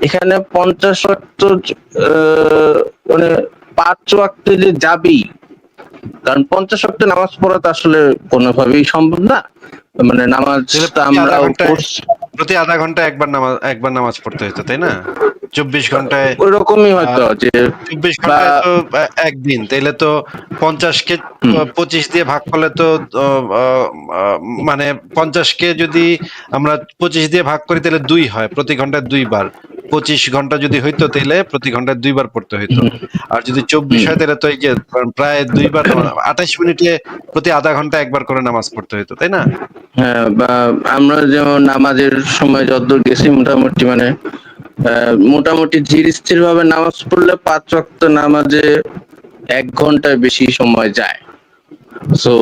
এখানে 50 ওয়াক্ত মানে 5 ওয়াক্ত যে যাবেই, কারণ 50 ওয়াক্ত নামাজ পড়া তো আসলে কোনোভাবেই সম্ভব না, মানে নামাজটা আমরা প্রতি আধা ঘন্টা একবার নামাজ পড়তে হতো, তাই না? 24 ঘন্টায় ওইরকমই হয়তো, যে 24 বা ঘন্টায় তো একদিন, তাইলে তো 50 কে 25 দিয়ে ভাগ করলে তো মানে 50 কে যদি আমরা 25 দিয়ে ভাগ করি তাহলে 2 হয়, প্রতি ঘন্টায় 2 বার। 25 ঘন্টা যদি হইতো তাহলে প্রতি ঘন্টায় 2 বার পড়তে হইতো। আর যদি 24 হয় তাহলে তো এই যে প্রায় 2 বার 28 মিনিটে প্রতি আধা ঘন্টা একবার করে নামাজ পড়তে হইতো, তাই না? হ্যাঁ, বা আমরা যেমন নামাজের সময় যতদূর গেছি মোটামুটি, মানে মোটামুটি ধীর স্থির ভাবে নামাজ পড়লে 5 ওয়াক্ত নামাজে 1 ঘন্টার বেশি সময় যায়। সো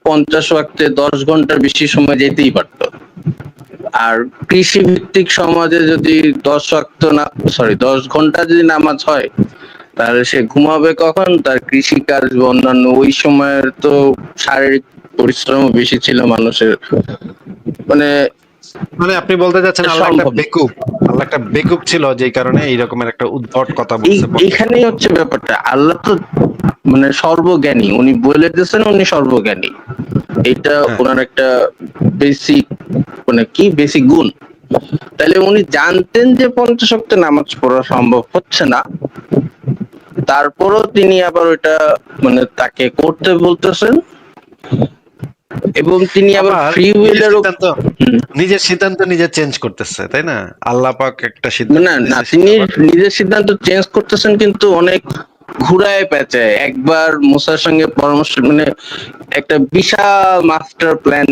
50 ওয়াক্তে 10 ঘন্টার বেশি সময় যেতেই পারতো। আর কৃষি ভিত্তিক সমাজে যদি 10 ওয়াক্ত না, সরি 10 ঘন্টা যদি নামাজ হয়, তাহলে সে ঘুমাবে কখন? তার কৃষিকাজ বা অন্যান্য ওই সময়ের তো শারীরিক পরিশ্রম বেশি ছিল মানুষের, মানে মানে আপনি বলতে চাচ্ছেন আল্লাহ একটা সম্ভব। বেকুব, আল্লাহ একটা বেকুব ছিল যেই কারণে এই রকমের একটা উদ্ভট কথা বলছে। এইখানেই হচ্ছে ব্যাপারটা, আল্লাহ তো মানে সর্বজ্ঞানী, উনি বলে দিয়েছেন উনি সর্বজ্ঞানী, এটা হ্যাঁ। ওনার একটা বেসিক, মানে কি বেসিক গুণ। তাহলে উনি জানতেন যে 50 ওয়াক্ত নামাজ পড়া সম্ভব হচ্ছে না, তারপরও তিনি আবার ওইটা মানে তাকে করতে বলতেছেন, এবং তিনি আবার ফ্রি উইলের নিজের সিদ্ধান্ত নিজে চেঞ্জ করতেছে, তাই না? আল্লাহ পাক একটা সিদ্ধান্ত না, তিনি নিজের সিদ্ধান্ত চেঞ্জ করতেছেন, কিন্তু অনেক ঘুরায় পেঁচায়। একবার মুসার সঙ্গে পরামর্শ, মানে একটা বিশাল মাস্টার প্ল্যান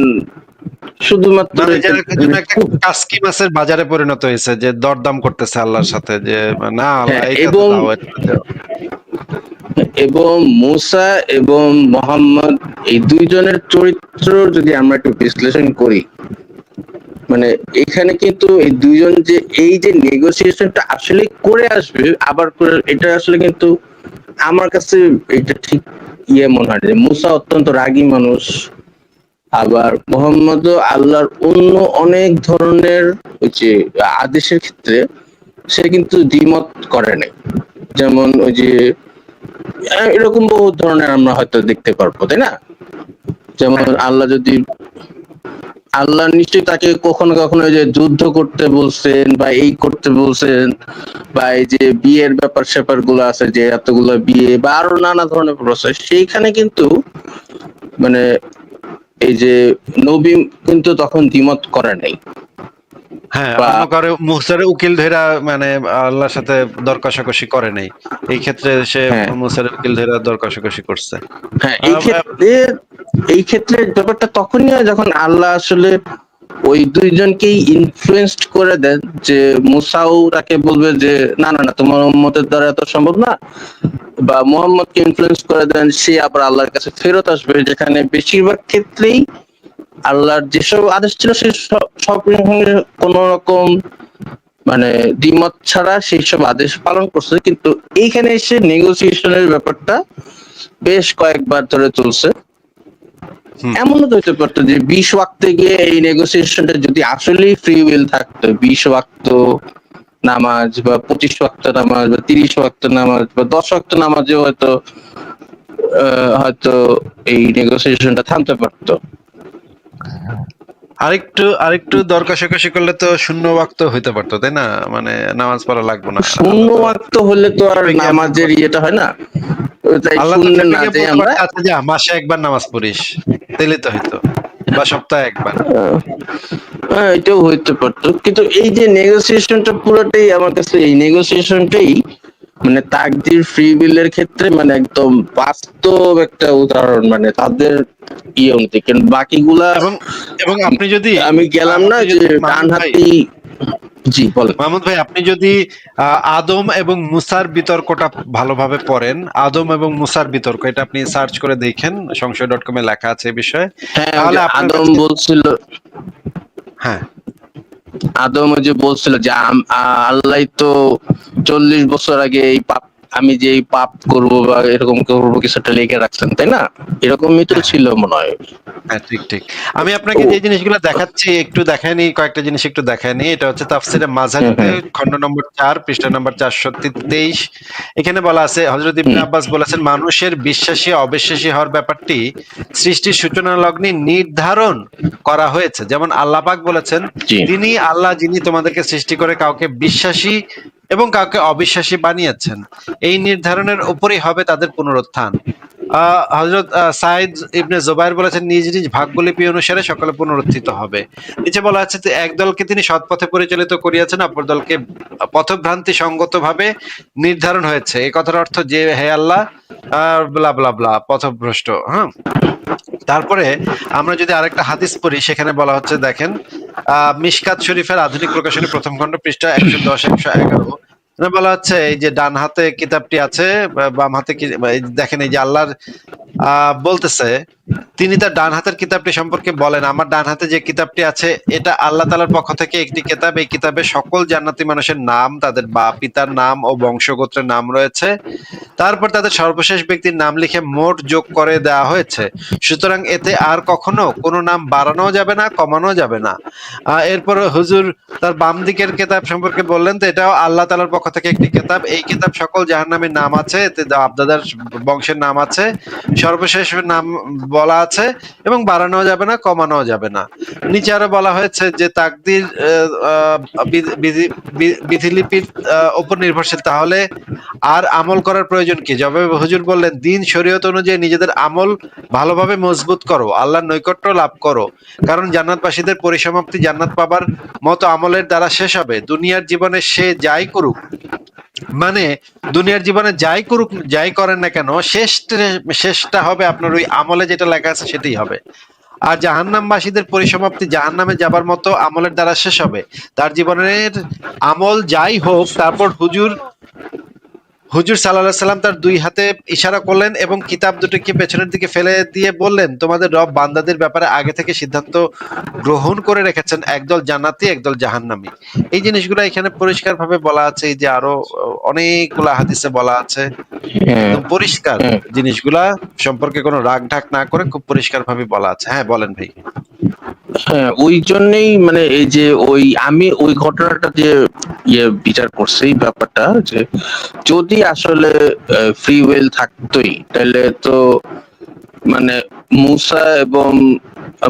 শুধুমাত্র একটা কাসকি মাছের বাজারে পরিণত হয়েছে, যে দরদাম করতেছে আল্লাহর সাথে, যে না আল্লাহ এটা তো দাও, এটা দাও। এবং মুসা এবং মোহাম্মদ, এই দুইজনের চরিত্র যদি আমরা একটু বিশ্লেষণ করি, মানে এখানে কিন্তু এই দুইজন যে এই যে নেগোসিয়েশনটা আসলে করে আসবে, আবার করে এটা আসলে কিন্তু আমার কাছে এটা ঠিক মনে হয় যে মুসা অত্যন্ত রাগী মানুষ, আবার মোহাম্মদ আল্লাহর অন্য অনেক ধরনের ওই যে আদেশের ক্ষেত্রে সে কিন্তু দ্বিমত করে নাই। যেমন ওই যে এরকম বহু ধরনের আমরা হয়তো দেখতে পারবো, তাই না? যেমন আল্লাহ নিশ্চয়ই তাকে কখনো কখনো ওই যে যুদ্ধ করতে বলছেন বা এই করতে বলছেন, বা এই যে বিয়ের ব্যাপার স্যাপার গুলো আছে, যে এতগুলো বিয়ে বা আরো নানা ধরনের প্রসেস, সেইখানে কিন্তু মানে এই যে নবী কিন্তু তখন দ্বিমত করে নাই হ্যাঁ, বা অন্য কারো মুসারে উকিল ধইরা মানে আল্লাহর সাথে দর কষাকষি করে নাই। এই ক্ষেত্রে সে হ্যাঁ মুসারে উকিল ধইরা দর কষাকষি করছে। হ্যাঁ আহ, আহ, এই ক্ষেত্রে ব্যাপারটা তখনই হয় যখন আল্লাহ আসলে ওই দুইজনকেই ইনফ্লুয়েন্সড করে দেন, যে মুসাও তাকে বলবে যে না না না, তোমার উম্মতের দ্বারা এত সম্ভব না, বা মোহাম্মদকে ইনফ্লুয়েন্স করে দেন, সে আবার আল্লাহর কাছে ফেরত আসবে, যেখানে বেশিরভাগ ক্ষেত্রেই আল্লাহর যেসব আদেশ ছিল সে সব কোন রকম মানে দ্বিমত ছাড়া সেই সব আদেশ পালন করছে। কিন্তু এইখানে এসে নেগোসিয়েশনের ব্যাপারটা বেশ কয়েকবার ধরে চলছে। হুম। এমনও তো হতে পারতো যে 20 ওয়াক্তে গিয়ে এই নেগোসিয়েশনটা যদি আসলেই ফ্রি উইল থাকতো, 20 ওয়াক্ত নামাজ বা 25 ওয়াক্ত নামাজ বা 30 ওয়াক্ত নামাজ বা 10 ওয়াক্ত নামাজেও হয়তো এই নেগোসিয়েশনটা থামতে পারতো। আরেকটু দর কষাকষি করলে তো শূন্য ওয়াক্ত হইতে পারতো, তাই না? মানে নামাজ পড়া লাগবে না। শূন্য ওয়াক্ত হলে তো আর নামাজের ইয়েটা হয় না, তাই আল্লাহ তো শূন্য চেপে না গিয়ে যে বলতে আমরা পারতো, আচ্ছা যা মাসে একবার নামাজ পড়িস, তাইলে তো হইতো, বা সপ্তাহে একবার। এটাও হইতে পারতো। কিন্তু এই যে নেগোসিয়েশনটা পুরোটাই আমার কাছে, এই নেগোসিয়েশনটাই মানে তাকদীর ফ্রি উইলের ক্ষেত্রে মানে একদম বাস্তব একটা উদাহরণ, মানে তাদের ইয়ে অনুযায়ী। কিন্তু বাকিগুলা এবং এবং আপনি যদি আমি গেলাম না আপনি যে যদি ডান মাহমুদ ভাই, হাতি। জি বলেন। আপনি যদি আদম এবং মুসার বিতর্কটা ভালোভাবে পড়েন, আদম এবং মুসার বিতর্ক, এটা আপনি সার্চ করে দেখেন, সংশয়.com এ লেখা আছে এই বিষয়ে, হ্যাঁ ওই তাহলে যে আপনার আদম কাছে, বলছিল, হ্যাঁ আদম ওই যে বলছিল যে আল্লাহ তো 40 বছর আগে এই পাপ, আমি যে এই পাপ করবো বা এরকম করবো কিছুটা লিখে রাখছেন, তাই না? এরকমই তো হ্যাঁ ছিল মনে হয়। হ্যাঁ, ঠিক ঠিক। আমি আপনাকে ও যে জিনিসগুলো দেখাচ্ছি একটু দেখায়নি, কয়েকটা জিনিস একটু দেখায়নি। এটা হচ্ছে তাফসিরে হ্যাঁ মাঝারিতে হ্যাঁ খণ্ড নম্বর 4 পৃষ্ঠা নম্বর 423। এখানে বলা আছে, হযরত ইবনে আব্বাস বলেছেন, মানুষের বিশ্বাসী অবিশ্বাসী হওয়ার ব্যাপারটি সৃষ্টির সূচনা লগ্নে নির্ধারণ করা হয়েছে। যেমন আল্লাহ পাক বলেছেন, জি তিনি আল্লাহ যিনি তোমাদেরকে সৃষ্টি করে কাউকে বিশ্বাসী এবং কাউকে অবিশ্বাসী বানিয়েছেন। এই নির্ধারণের উপরেই হবে তাদের পুনরুত্থান। হযরত সাইদ ইবনে জুবাইর বলেছেন, নিজ নিজ ভাগ্যলিপি অনুসারে সকলে পুনরুত্থিত হবে। নিচে বলা আছে যে এক দলকে তিনি সৎ পথে পরিচালিত করিয়াছেন, অপর দলকে পথভ্রান্তি সঙ্গতভাবে নির্ধারণ হয়েছে। এই কথার অর্থ যে হে আল্লাহ ব্লা ব্লা ব্লা পথভ্রষ্ট। হ্যাঁ, তারপরে আমরা যদি আরেকটা হাদিস পড়ি, সেখানে বলা হচ্ছে, দেখেন মিশকাত শরীফের আধুনিক প্রকাশনী প্রথম খণ্ড পৃষ্ঠা 110-111, বলা হচ্ছে এই যে ডান হাতে কিতাবটি আছে, বাম হাতে দেখেন, এই যে আল্লাহর বলতেছে, তিনি তার ডান হাতের কিতাবটি সম্পর্কে বলেন, আমার ডান হাতে যে কিতাবটি আছে এটা আল্লাহ তাআলার পক্ষ থেকে একটি কিতাব। এই কিতাবে সকল জান্নাতি মানুষের নাম, তাদের পিতার নাম ও বংশগোত্রের নাম রয়েছে। তারপর তাদের সর্বশেষ ব্যক্তির নাম লিখে মোট যোগ করে দেওয়া হয়েছে। সুতরাং এতে আর কখনো কোনো নাম বাড়ানো যাবে না, কমানো যাবে না। এরপর হুজুর তার বাম দিকের কিতাব সম্পর্কে বললেন, তো এটাও আল্লাহ তাআলার পক্ষ থেকে একটি কিতাব। এই কিতাব সকল জাহান্নামীর নাম আছে, এতে বাপদাদার বংশের নাম আছে, সর্বশেষ নাম বলা আছে, এবং বাড়ানো যাবে না, কমানো যাবে না। নিচে আরো বলা হয়েছে যে তাকদীর বিধিলিপির উপর নির্ভরশীল, তাহলে আর আমল করার প্রয়োজন কি? জবাবে হুজুর বললেন, দিন শরীয়ত অনুযায়ী নিজেদের আমল ভালোভাবে মজবুত করো, আল্লাহর নৈকট্য লাভ করো, কারণ জান্নাতবাসীদের পরিসমাপ্তি জান্নাত পাবার মতো আমলের দ্বারা শেষ হবে। দুনিয়ার জীবনে সে যাই করুক, মানে দুনিয়ার জীবনে যাই করুক, যাই করেন না কেন, শেষটা হবে আপনার ওই আমলে যেটা লেখা আছে সেটাই হবে। আর জাহান্নামবাসীদের পরিসমাপ্তি জাহান্নামে যাবার মতো আমলের দ্বারা শেষ হবে। তার জীবনের আমল যাই হোক, তারপর হুজুর সাল্লাল্লাহু আলাইহি সাল্লাম তার দুই হাতে ইশারা করলেন এবং কিতাব দুটোকে পেছনের দিকে ফেলে দিয়ে বললেন, তোমাদের রব বান্দাদের ব্যাপারে আগে থেকে সিদ্ধান্ত গ্রহণ করে রেখেছেন, একদল জান্নাতি একদল জাহান্নামী। এই জিনিসগুলো এখানে পরিষ্কারভাবে বলা আছে। এই যে আরো অনেকগুলা হাদিসে বলা আছে, হ্যাঁ একদম পরিষ্কার হ্যাঁ জিনিসগুলা সম্পর্কে কোনো রাগ ঢাক না করে খুব পরিষ্কারভাবে বলা আছে। হ্যাঁ বলেন ভাই। হ্যাঁ, ওই জন্যই মানে এই যে আমি ওই ঘটনাটা যে বিচার করছি এই ব্যাপারটা যে যদি আসলে ফ্রি উইল থাকতোই তাহলে তো মানে মুসা এবং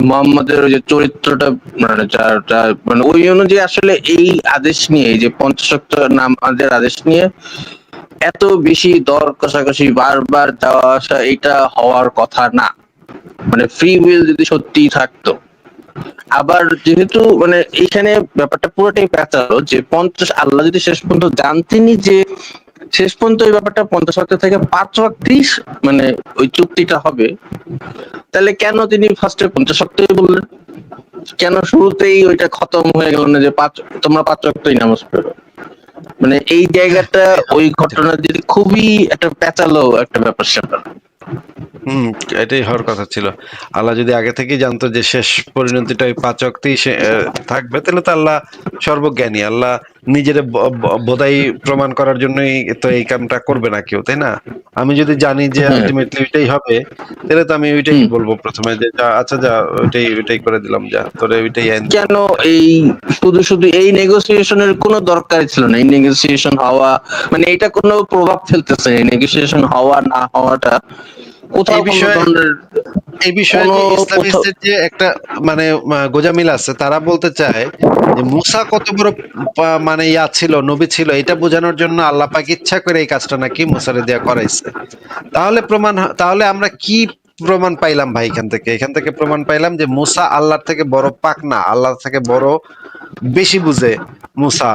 মুহাম্মাদের ওই যে চরিত্রটা মানে মানে ওই অনুযায়ী আসলে এই আদেশ নিয়ে এই যে পঞ্চাশোক্ত নামাজের আদেশ নিয়ে এত বেশি দর কষাকষি বারবার যাওয়া আসা এটা হওয়ার কথা না। মানে ফ্রি উইল যদি সত্যিই থাকতো, আবার যেহেতু মানে এইখানে ব্যাপারটা পুরোটাই পেঁচালো যে 50 আল্লাহ যদি শেষ পর্যন্ত জানতেনি যে শেষ পর্যন্ত এই ব্যাপারটা 50 ওয়াক্ত থেকে 5 ওয়াক্তই মানে ওই চুক্তিটা হবে, তাহলে কেন তিনি ফার্স্টে 50 ওয়াক্তই বললেন? কেন শুরুতেই ওইটা খতম হয়ে গেল না যে তোমরা 5 ওয়াক্তই নামাজ পড়ো? মানে এই জায়গাটা ওই ঘটনা যদি খুবই একটা পেঁচালো একটা ব্যাপার স্যাপার। হম, এটাই হওয়ার কথা ছিল। আল্লাহ যদি আগে থেকেই জানতো যে শেষ পরিণতিটা ওই 5 ওয়াক্তেই থাকবে, তাহলে তো আল্লাহ সর্বজ্ঞানী। আল্লাহ নিজের বোধাই প্রমাণ করার জন্যই তো এই কামটা করবে না কেউ, তাই না? আমি যদি জানি যে আলটিমেটলি ওইটাই হবে, তাহলে তো আমি ওইটাই বলবো প্রথমে যে আচ্ছা যা ওইটাই করে দিলাম, যা তোরে ওইটাই আইন। কেন এই শুধু এই নেগোসিয়েশনের কোনো দরকার ছিল না? এই নেগোসিয়েশন হওয়া মানে এটা কোনো প্রভাব ফেলতেছে? এই নেগোসিয়েশন হওয়া না হওয়াটা কোথাও এই কোনো বিষয়ে ধরনের এই বিষয়ে যে ইসলামিস্টদের যে একটা মানে গোঁজামিল আছে, তারা বলতে চায় যে মুসা কত বড় মানে ছিল, নবী ছিল, এটা বোঝানোর জন্য আল্লাহ পাক ইচ্ছা করে এই কাজটা নাকি মুসারে দেয়া করাইছে। তাহলে আমরা কি প্রমাণ পাইলাম ভাই? এখান থেকে প্রমাণ পাইলাম যে মুসা আল্লাহর থেকে বড় পাক না, আল্লাহর থেকে বড় বেশি বুঝে মুসা,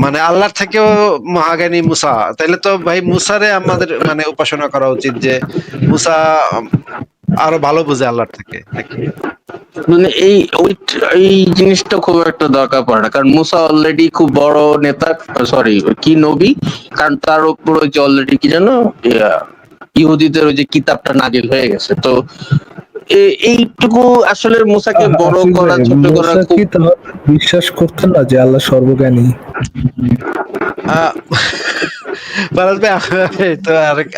মানে আল্লাহর থেকেও মহাজ্ঞানী মুসা। তাইলে তো ভাই মুসারে আমাদের মানে উপাসনা করা উচিত, যে মুসা আরো ভালো বুঝে আল্লাহর থেকে নাকি? মানে এই জিনিসটা খুব একটা দরকার পড়ে না, কারণ মুসা অলরেডি খুব বড় নেতা, সরি কি নবী, কারণ তার উপর ওই যে অলরেডি কি জানো ইহুদিদের ওই যে কিতাবটা নাজিল হয়ে গেছে। তো এইটুকু আসলে মুসাকে বড় আসিফ করা ভাই, ছোট করা মুসা খুব কি তাহলে বিশ্বাস করতেন না যে আল্লাহ সর্বজ্ঞানী? আহ, ফারাজ ভাই, তো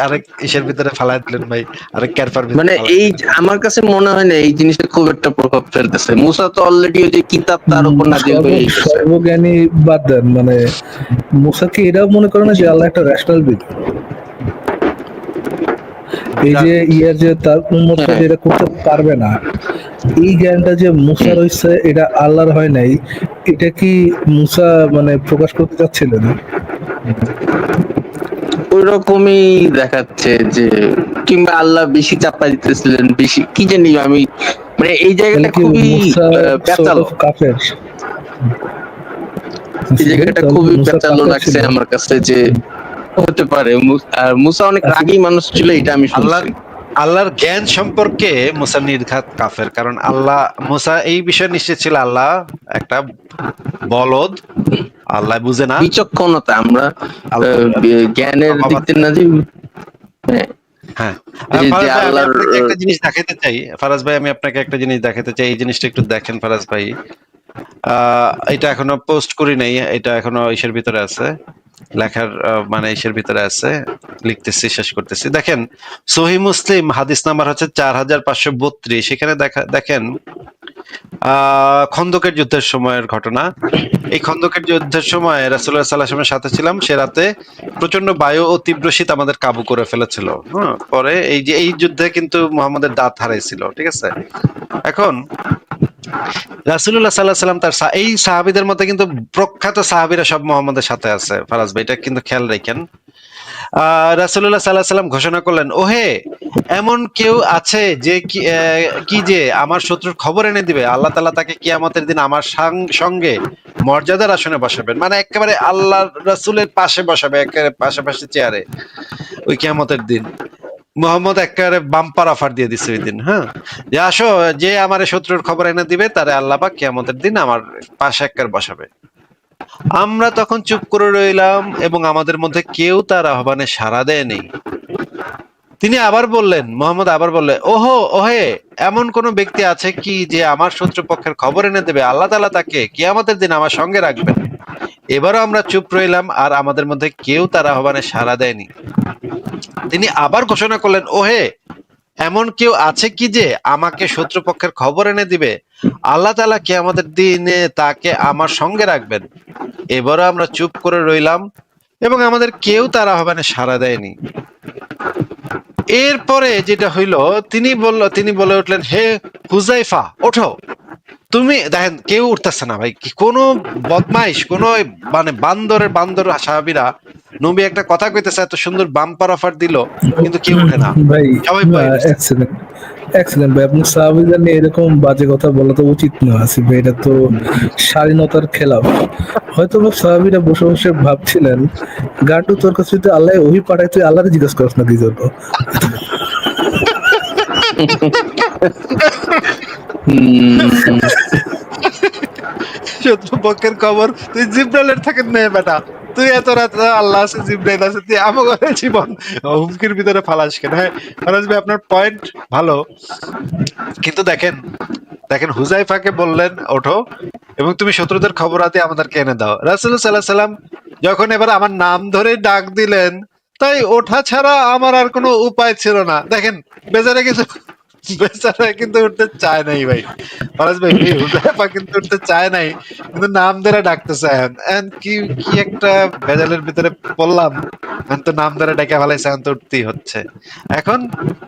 আরেক ইসের ভিতরে ফালাই দিলেন ভাই, আরেক ক্যারফার ভিতরে মানে ফালাই এই দিলেন। আমার কাছে মনে হয় না এই জিনিসটা খুব একটা প্রভাব ফেলতেছে। মুসা তো অলরেডি ওই যে কিতাব তার উপর নাজিল হয়ে গেছে। সর্বজ্ঞানী বাদ দেন, মানে মুসা কি এটাও মনে করে না যে আল্লাহ একটা রেশনাল বিং? এই যে যে তার উম্মতরা যেটা করতে পারবে না, এই জ্ঞানটা যে মুসার হইছে এটা আল্লাহর হয় নাই, এটা কি মুসা মানে প্রকাশ করতে চাচ্ছিলেন? ওই রকমই দেখাচ্ছে যে, কিংবা আল্লাহ বেশি চাপা দিতেছিলেন, বেশি কি জানি আমি, মানে এই তাহলে জায়গাটা কি খুবই মুসা সর্ট পেঁচালো। অফ কাফের? এই জায়গাটা তাহলে খুবই মুসা পেঁচালো কাফের লাগছে ছিল? আমার কাছে যে হতে পারে। আর মুসা অনেক রাগী মানুষ ছিল, এটা আমি শুনছি। আল্লাহর জ্ঞান সম্পর্কে মুসা নির্ঘাত কাফের, কারণ আল্লাহ মুসা এই বিষয়ে নিশ্চিত ছিল আল্লাহ একটা বলদ, আল্লাহ বুঝে না। বিচক্ষণতা আমরা জ্ঞানের দিক দিয়ে না যে হ্যাঁ, যে ফারাজ ভাই, আমি আল্লাহর আপনাকে একটা জিনিস দেখাতে চাই। ফারাজ ভাই, আমি আপনাকে একটা জিনিস দেখাতে চাই, এই জিনিসটা একটু দেখেন ফারাজ ভাই। এটা এখনো পোস্ট করি নাই, এটা এখনো ইসের ভিতরে আছে, লেখার মানে ইসের ভিতরে আছে, লিখতেছি, শেষ করতেছি। দেখেন, সহিহ মুসলিম হাদিস নাম্বার হচ্ছে 4532। সেখানে দেখেন খন্দকের যুদ্ধের সময়ের ঘটনা। এই খন্দকের যুদ্ধের সময় রাসূলুল্লাহ সাল্লাল্লাহু আলাইহি ওয়াসাল্লামের সাথে ছিলাম। সে রাতে প্রচন্ড বায়ু ও তীব্র শীত আমাদের কাবু করে ফেলেছিল। হ্যাঁ, পরে এই যুদ্ধে কিন্তু মুহাম্মদের দাঁত হারাইছিল, ঠিক আছে? এখন রাসূলুল্লাহ সাল্লাল্লাহু আলাইহি ওয়াসাল্লাম এই সাহাবীদের মধ্যে কিন্তু প্রখ্যাত সাহাবীরা সব মুহাম্মদের সাথে আছে। ফারাজ ভাই, এটা কিন্তু খেয়াল রাখেন। রাসূলুল্লাহ সাল্লাল্লাহু আলাইহি ওয়াসাল্লাম ঘোষণা করলেন, ওহে, এমন কেউ আছে যে কি যে আমার শত্রুর খবর এনে দিবে? আল্লাহ তাআলা তাকে কিয়ামতের দিন আমার সঙ্গে মর্যাদার আসনে বসাবেন, মানে একেবারে আল্লাহর রাসূলের পাশে বসাবে, একেবারে পাশাপাশি চেয়ারে ওই কিয়ামতের দিন। মুহাম্মদ একেবারে বাম্পার অফার দিয়ে দিচ্ছে ওই দিন। হ্যাঁ, যে আসো, যে আমার শত্রুর খবর এনে দিবে তারে আল্লাহ পাক কিয়ামতের দিন আমার পাশে একেবারে বসাবে। আমরা তখন চুপ করে রইলাম এবং আমাদের মধ্যে কেউ তার আহ্বানে সাড়া দেয়নি। তিনি আবার বললেন, মুহাম্মদ আবার বললেন, ওহে, এমন কোন ব্যক্তি আছে কি যে আমার শত্রুপক্ষের খবর এনে দেবে? আল্লাহ তাআলা তাকে কিয়ামতের দিন আমার সঙ্গে রাখবেন। এবারও আমরা চুপ রইলাম আর আমাদের মধ্যে কেউ তার আহ্বানে সাড়া দেয়নি। তিনি আবার ঘোষণা করলেন, ওহে, এমন কেউ আছে কি যে আমাকে শত্রুপক্ষের খবর এনে দিবে? আল্লাহ তাআলা কিয়ামতের দিনে তাকে আমার সঙ্গে রাখবেন। এবারও আমরা চুপ করে রইলাম এবং আমাদের কেউ তার আহ্বানে সাড়া দেয়নি। এরপরে যেটা হইল, তিনি বলে উঠলেন, হে হুজাইফা, ওঠো। তুমি দেখেন কেউ উঠতেছে না ভাই, কোন বদমাইশ, কোন মানে বান্দর সাহাবীরা, নবী একটা কথা কইতেছে, এত সুন্দর বাম্পার অফার দিল, কিন্তু কেউ উঠে না, ভাই সবাই ভয়ে রয়েছে। এক্সেলেন্ট, এক্সেলেন্ট ভাই। আপনি সাহাবীদের নিয়ে এরকম বাজে কথা বলা তো উচিত না আসিফ ভাই, এটা তো স্বাধীনতার খেলাফ। হয়তো বা সাহাবীরা বসে বসে ভাবছিলেন, গান্ডু তোর কাছে যদি আল্লাহ ওহি পাঠায়, তুই আল্লাহরে জিজ্ঞেস করছ না কি জন্য? উম, শত্রুপক্ষের খবর তুই জিব্রাইলের থাকেন না বেটা, তুই এত রাত আল্লাহ আছে জিব্রাইল আছে, তুই আমাকে জীবন হুমকির ভিতরে ফালাস কেন? হ্যাঁ ফালাস ভাই, আপনার পয়েন্ট ভালো, কিন্তু দেখেন দেখেন হুজাইফাকে বললেন ওঠো এবং তুমি শত্রুদের খবর হাতে আমাদেরকে এনে দাও। রাসূলুল্লাহ সাল্লাল্লাহু আলাইহি ওয়াসাল্লাম যখন এবার আমার নাম ধরে ডাক দিলেন, তাই ওঠা ছাড়া আমার আর কোনো উপায় ছিল না। দেখেন বেচারা কিন্তু উঠতে চায় নাই ভাই, ফরাজ ভাই, হুযায়ফা কিন্তু উঠতে চায় নাই, কিন্তু নাম ধরে ডাকতেছে। কি কি একটা ভেজালের ভিতরে পড়লাম, এখন তো নাম ধরে ডেকে ফেলাইছে, এখন তো উঠতেই হচ্ছে। এখন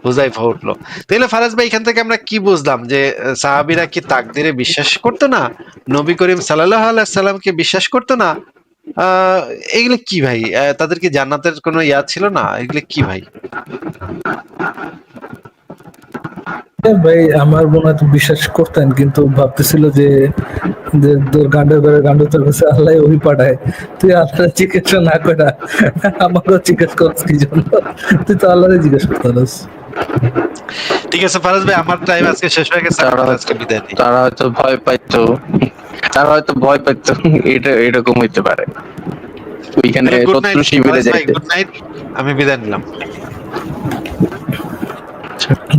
হুযায়ফা উঠলো। তাহলে ফারাজ ভাই, এখান থেকে আমরা কি বুঝলাম? যে সাহাবীরা কি তাকদিরে বিশ্বাস করতো না? নবী করিম সাল্লাল্লাহু আলাইহি সাল্লামকে বিশ্বাস করতো না? আহ এগুলো কি ভাই? তাদের কি জান্নাতের কোনো ইয়া ছিল না? এগুলো কি ভাই? ভাই আমার মনে হয় তো বিশ্বাস করতেন, কিন্তু ভাবতেছিল যে যে তোর গান্ডু তোর কাছে আল্লাহ ওহি পাঠায়, তুই আল্লাহ জিজ্ঞেস না করে আমারও জিজ্ঞেস করছিস কি জন্য? তুই তো আল্লাহরে জিজ্ঞেস করতাস। ঠিক আছে ফারাজ ভাই, আমার টাইম আজকে শেষ হয়ে গেছে, তারা আমি আজকে বিদায় নিই। তারা হয়তো ভয় পাইতো, এটা এরকম হইতে পারে, ওইখানে গুড নাইট শত্রু শিবিরে ফারাজ ভাই, যাইতে। গুড নাইট, আমি বিদায় নিলাম।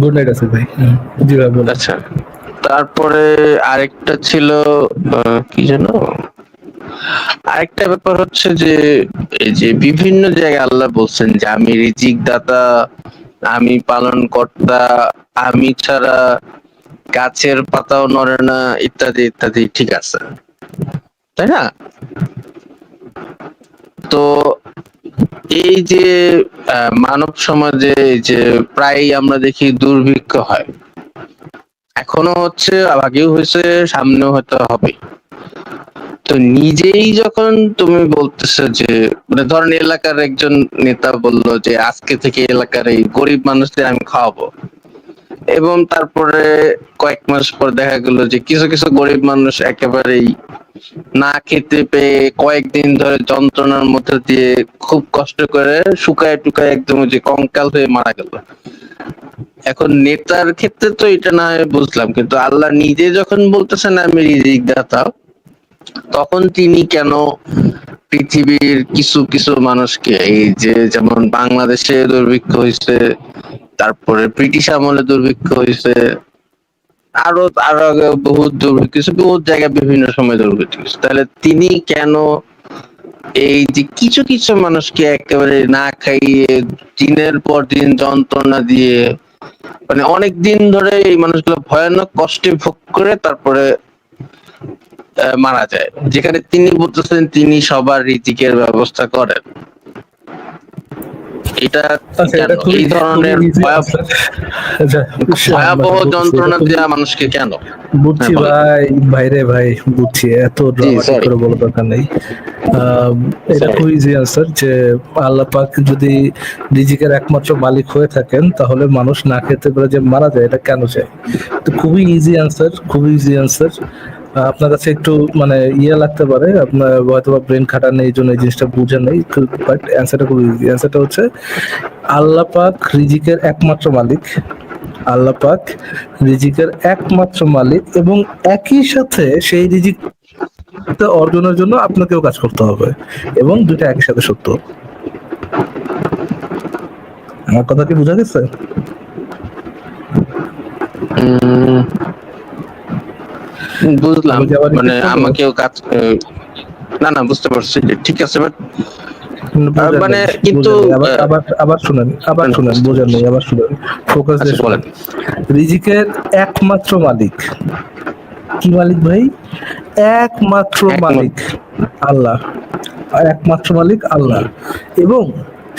গুড নাইট আছে ভাই। জি ভাই বলো। আচ্ছা, তারপরে আরেকটা ছিল, কি যেন, আরেকটা ব্যাপার হচ্ছে যে এই যে বিভিন্ন জায়গায় আল্লাহ বলছেন যে আমি রিজিক দাতা, আমি পালন কর্তা, আমি ছাড়া গাছের পাতাও নড়ে না, ইত্যাদি ইত্যাদি, ঠিক আছে, তাই না? তো এই যে মানব সমাজে এই যে প্রায় আমরা দেখি দুর্ভিক্ষ হয়, এখনো হচ্ছে, আগেও হয়েছে, সামনেও হয়তো হবে। তো নিজেই যখন তুমি বলতেছো যে, মানে ধরেন এলাকার একজন নেতা বলল যে আজকে থেকে এলাকার এই গরিব মানুষদের আমি খাওয়াবো, এবং তারপরে কয়েক মাস পর দেখা গেল যে কিছু কিছু গরিব মানুষ একেবারেই না খেতে পেয়ে কয়েকদিন ধরে যন্ত্রণার মধ্যে দিয়ে খুব কষ্ট করে শুকায় টুকায় একদম যে কঙ্কাল হয়ে মারা গেল। এখন নেতার ক্ষেত্রে তো এটা না হয় বুঝলাম, কিন্তু আল্লাহ নিজে যখন বলতেছেন আমি রিজিক দাতা, তখন তিনি কেন পৃথিবীর কিছু কিছু মানুষকে, এই যে যেমন বাংলাদেশে দুর্ভিক্ষ হয়েছে, তারপরে ব্রিটিশ আমলে দুর্ভিক্ষ হয়েছে, আরো আরো আগে বহুত দুর্ভিক্ষ হয়েছে, বহুত জায়গায় বিভিন্ন সময় দুর্ভিক্ষ হয়েছে, তাহলে তিনি কেন এই যে কিছু কিছু মানুষকে একেবারে না খাইয়ে দিনের পর দিন যন্ত্রণা দিয়ে, মানে অনেক দিন ধরে এই মানুষগুলো ভয়ানক কষ্টে ভোগ করে তারপরে মারা যায়, যেখানে তিনি বলতেছেন তিনি সবার রিজিকের ব্যবস্থা করেন? এটা আচ্ছা, কেন এটা খুবই এই ধরনের easy answer। আচ্ছা, ভয়াবহ বলতেছি, যন্ত্রণা এটা খুবই- দেওয়া মানুষকে কেন? বুঝছি হ্যাঁ, বলেন। ভাই, ভাইরে ভাই, বুঝছি, এত ড্রামাটিক sorry. করে বলার দরকার নেই। এটা Sorry. খুব ইজি আনসার যে আল্লাহ পাক যদি রিজিকের একমাত্র মালিক হয়ে থাকেন, তাহলে মানুষ না খেতে পারে যে মারা যায়, এটা কেন চায়? তো খুবই ইজি আনসার, খুবই ইজি আনসার। আপনার কাছে একটু মানে ইয়ে লাগতে পারে, আপনার হয়তো ব্রেন খাটা নেই, এই জন্য এই জিনিসটা বুঝে নেই, বাট অ্যান্সারটা খুব ইজি। অ্যান্সারটা হচ্ছে আল্লাহ পাক রিজিকের একমাত্র মালিক, আল্লাহ পাক রিজিকের একমাত্র মালিক, এবং একই সাথে সেই রিজিক অর্জনের জন্য আপনাকেও কাজ করতে হবে, এবং দুটো একই সাথে সত্য। আমার কথা কি বোঝা গেছে? বুঝলাম, আমি কি আবার মানে repeat করবো? আমাকেও কাজ, না না বুঝতে পারছি, ঠিক আছে, বাট বোঝেন মানে নাই, কিন্তু বোঝেন নাই। আবার শুনেন, বোঝেন নাই, আবার শুনেন, ফোকাস দিয়ে আচ্ছা, শুনেন। বলেন। রিজিকের একমাত্র মালিক কি মালিক ভাই? একমাত্র মালিক আল্লাহ, একমাত্র মালিক আল্লাহ। এবং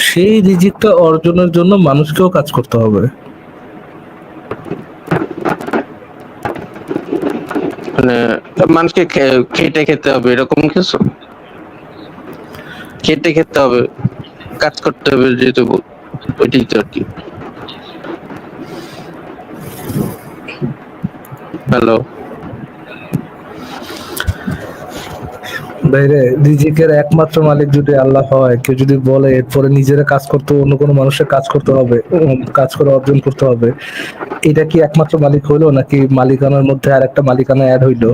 সেই রিজিকটা অর্জনের জন্য মানুষকেও কাজ করতে হবে। মানে মানুষকে খেটে খেতে হবে এরকম কিছু, খেটে খেতে হবে, কাজ করতে হবে, যেহেতু ওইটাই তো আর কি। হ্যালো, বাইরে রিজিকের একমাত্র মালিক যদি আল্লাহ হয়, কেউ যদি বলে এরপরে নিজেরা কাজ করতে, অন্য কোনো মানুষের কাজ করতে হবে, কাজ করে অর্জন করতে হবে, এটা কি একমাত্র মালিক হইলো, নাকি মালিকানার মধ্যে আর একটা মালিকানা অ্যাড হইলো?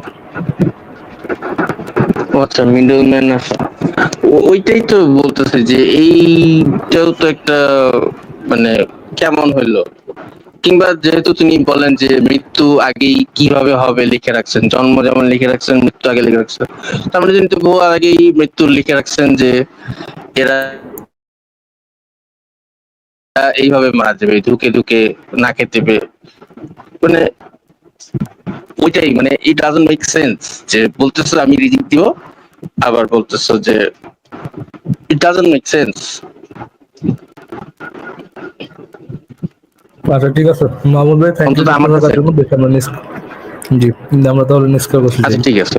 আচ্ছা, মিডল ম্যান আছে। ওইটাই তো বলতেছে যে এইটাও তো একটা মানে কেমন হইলো। কিংবা যেহেতু তিনি বলেন যে মৃত্যু আগেই কিভাবে হবে লিখে রাখছেন, জন্ম যেমন লিখে রাখছেন, মৃত্যু আগে লিখে রাখছেন, তার মানে কিন্তু বহু আগেই মৃত্যু লিখে রাখছেন যে এরা এইভাবে মারা যাবে, ধুকে ধুকে নাকে দেবে। মানে ওইটাই, মানে ইট ডাজন্ট মেক সেন্স যে বলতেছো আমি রিজিক দিব, আবার বলতেছো যে ইট ডাজন্ট মেক সেন্স। আচ্ছা ঠিক আছে মাহমুদ ভাই, থ্যাংক ইউ অন্তত আমার থাকার কাছে। জন্য। দেখে আমরা জি, আমরা তাহলে নেক্সট কাজ করছি। আচ্ছা ঠিক আছে।